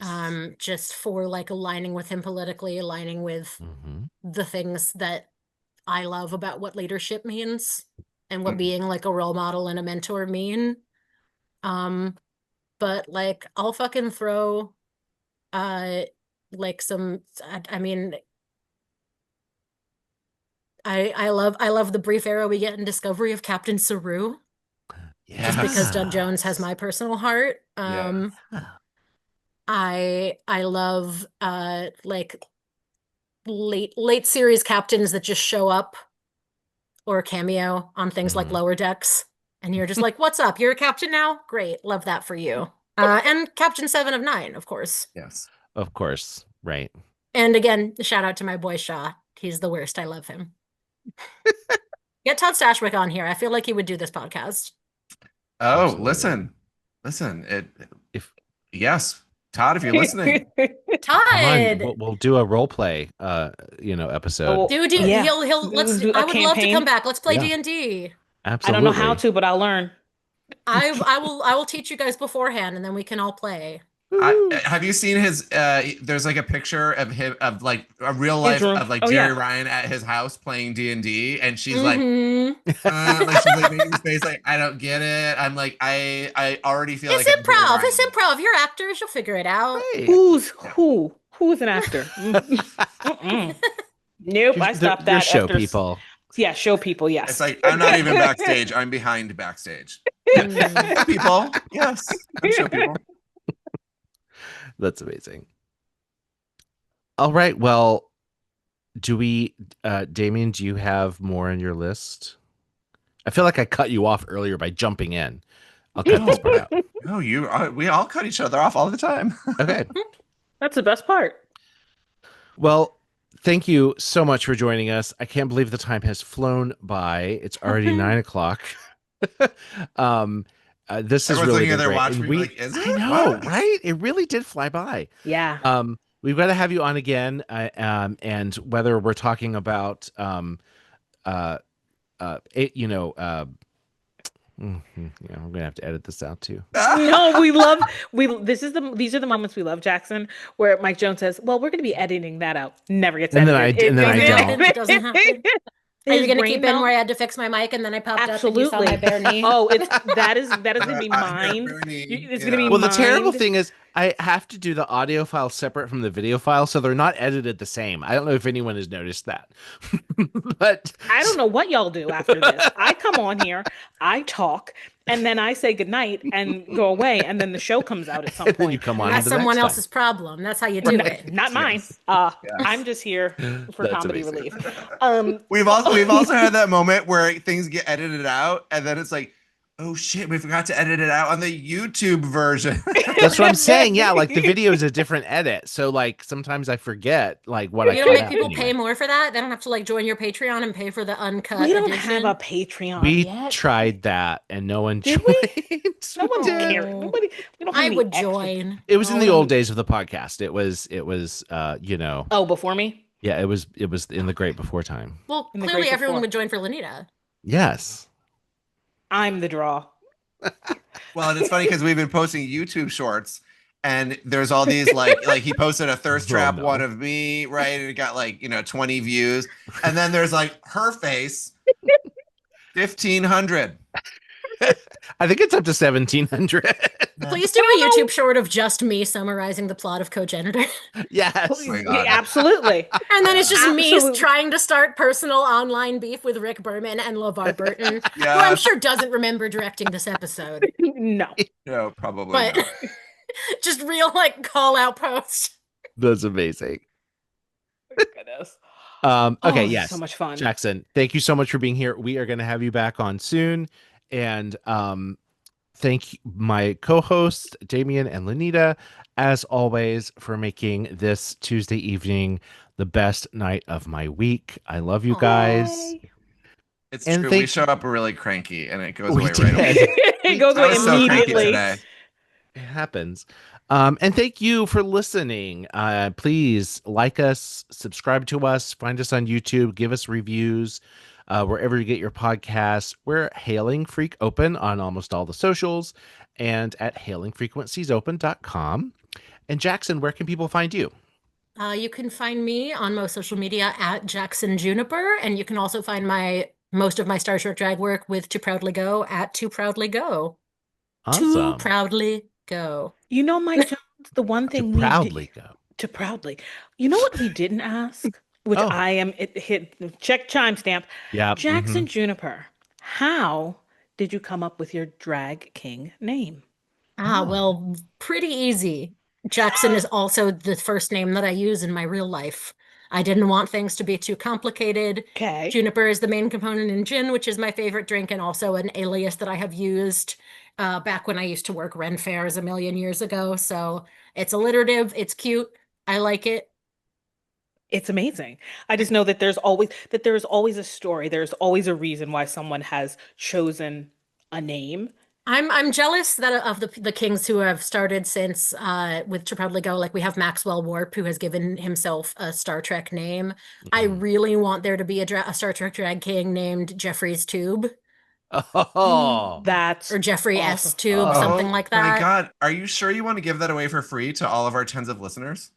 Nice. Just for like aligning with him politically, aligning with the things that I love about what leadership means and what being like a role model and a mentor mean. But like I'll fucking throw like some I mean I love the brief arrow we get in Discovery of Captain Saru. Yes. Just because Doug Jones has my personal heart. Yeah. I love like late series captains that just show up or cameo on things like Lower Decks, and you're just like, "What's up? You're a captain now? Great, love that for you." And Captain 7 of 9, of course. Yes. Of course. Right. And again, shout out to my boy Shaw. He's the worst. I love him. Get Todd Stashwick on here. I feel like he would do this podcast. Oh, Absolutely. listen. Yes, Todd, if you're listening, Todd, we'll do a role play, episode. Oh, dude, yeah. he'll let's. Do a I would love to campaign. come back. Let's play Yeah. D&D. Absolutely. I don't know how to, but I'll learn. I will teach you guys beforehand, and then we can all play. have you seen his? There's like a picture of him of like a real life room. of like Oh, Jerry yeah. Ryan at his house playing D&D, and she's Mhm. like she's like making his face like I don't get it. I'm like I already feel It's like I'm Jerry improv. Ryan. It's improv. You're actors. You'll figure it out. Hey. Who's an actor? Mm-mm. Nope, I stopped You're that. show after people. Yeah, show people. Yes. It's like I'm not even backstage. I'm behind backstage. Mm. People, yes, I'm show people. That's amazing. All right. Well, Damien, do you have more on your list? I feel like I cut you off earlier by jumping in. I'll cut this part out. No, we all cut each other off all the time. Okay. That's the best part. Well, thank you so much for joining us. I can't believe the time has flown by. It's already 9:00. This is Everyone's really looking been at their great. watch. And Being like, is it? I know, What? right? It really did fly by. Yeah. We've got to have you on again, and whether we're talking about I'm gonna have to edit this out too. No, these are the moments we love, Jackson, where Mike Jones says, "Well, we're going to be editing that out." Never gets And then edited. and then I don't. It doesn't happen. Are you His going to brain keep in melt- where I had to fix my mic and then I popped up and you saw Absolutely. my bare knee? Oh, that is gonna be mine. It's gonna be Well, the terrible mined. thing is I have to do the audio file separate from the video file, so they're not edited the same. I don't know if anyone has noticed that. But I don't know what y'all do after this. I come on here, I talk, and then I say goodnight and go away, and then the show comes out at some and then point. you come on That's the someone next time. else's problem. That's how you do it. Not mine. Yes. I'm just here for That's comedy amazing. relief. We've also had that moment where things get edited out, and then it's like, oh shit, we forgot to edit it out on the YouTube version. That's what I'm saying. Yeah, like the video is a different edit, so like sometimes I forget like what I You don't make cut out people anyway. pay more for that? They don't have to like join your Patreon and pay for the uncut We don't edition? have a Patreon We yet. tried that and no one Did joined. we? No one did. cares. Nobody. We don't have I any would extra- join. It was in the No. old days of the podcast. It was Oh, before me? yeah, it was in the great before time. Well, In the clearly great everyone before. would join for Lanita. Yes. I'm the draw. Well, and it's funny because we've been posting YouTube shorts, and there's all these like he posted a thirst trap no. one of me, right? And it got like 20 views, and then there's like her face, 1,500. I think it's up to 1,700. Please do a YouTube short of just me summarizing the plot of Cogenitor. Yes. Oh my God. Yeah, absolutely. And then it's just me Absolutely. trying to start personal online beef with Rick Berman and LeVar Burton, who Yeah. I'm sure doesn't remember directing this episode. No. No, probably But not. just real like call out posts. That's amazing. Goodness. Okay, Oh, yes. so much fun. Jackson, thank you so much for being here. We are going to have you back on soon. And thank my co-hosts, Damien and Lenita, as always, for making this Tuesday evening the best night of my week. I love you guys. Yay. It's And true. thank- We show up really cranky, and it goes We away right away. did. It goes I away was so cranky immediately. today. It happens. And thank you for listening. Please like us, subscribe to us, find us on YouTube, give us reviews wherever you get your podcasts. We're Hailing Freak Open on almost all the socials and at hailingfrequenciesopen.com. And Jackson, where can people find you? You can find me on most social media at Jackson Juniper, and you can also find most of my Star Trek drag work with Too Proudly Go at Too Proudly Go. Awesome. Too Proudly Go. Mike Jones, the one thing To proudly go. to proudly. You know what we didn't ask? Which Oh. I am check chime stamp. Yeah. Jackson Juniper, how did you come up with your drag king name? Well, pretty easy. Jackson is also the first name that I use in my real life. I didn't want things to be too complicated. Okay. Juniper is the main component in gin, which is my favorite drink, and also an alias that I have used back when I used to work Ren fairs a million years ago. So it's alliterative, it's cute, I like it. It's amazing. I just know that there's always a story. There's always a reason why someone has chosen a name. I'm jealous that of the kings who have started since with To Proudly Go. Like we have Maxwell Warp, who has given himself a Star Trek name. I really want there to be a Star Trek drag king named Jeffrey's Tube Oh. That's or Jeffrey S. awesome. Tube, Oh, something like My that. God, are you sure you want to give that away for free to all of our tens of listeners?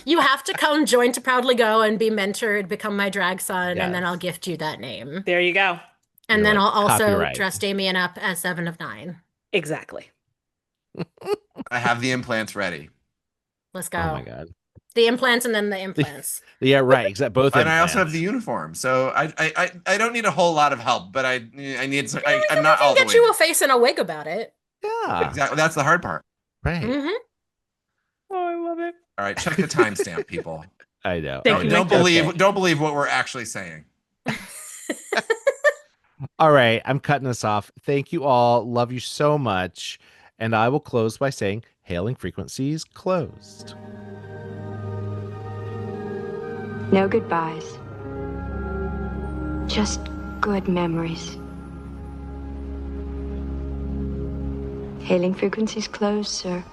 You have to come join To Proudly Go and be mentored, become my drag son, and then Yes. I'll gift you that name. There you go. And You're then like, I'll also copyright. dress Damien up as 7 of 9. Exactly. I have the implants ready. Let's go. Oh my God. The implants and then the implants. Yeah, right. Exactly. Both. And I also have implants. the uniform, so I don't need a whole lot of help, but I need some. Yeah, I'm not we all can the get way. you a face and a wig about it. Yeah. Exactly. That's the hard part. Right. Mm-hmm. Oh, I love it. All right, check the timestamp, people. I know. Thank I you, know. Don't Mike. believe Okay. don't believe what we're actually saying. All right. I'm cutting us off. Thank you all. Love you so much. And I will close by saying hailing frequencies closed. No goodbyes. Just good memories. Hailing frequencies closed, sir.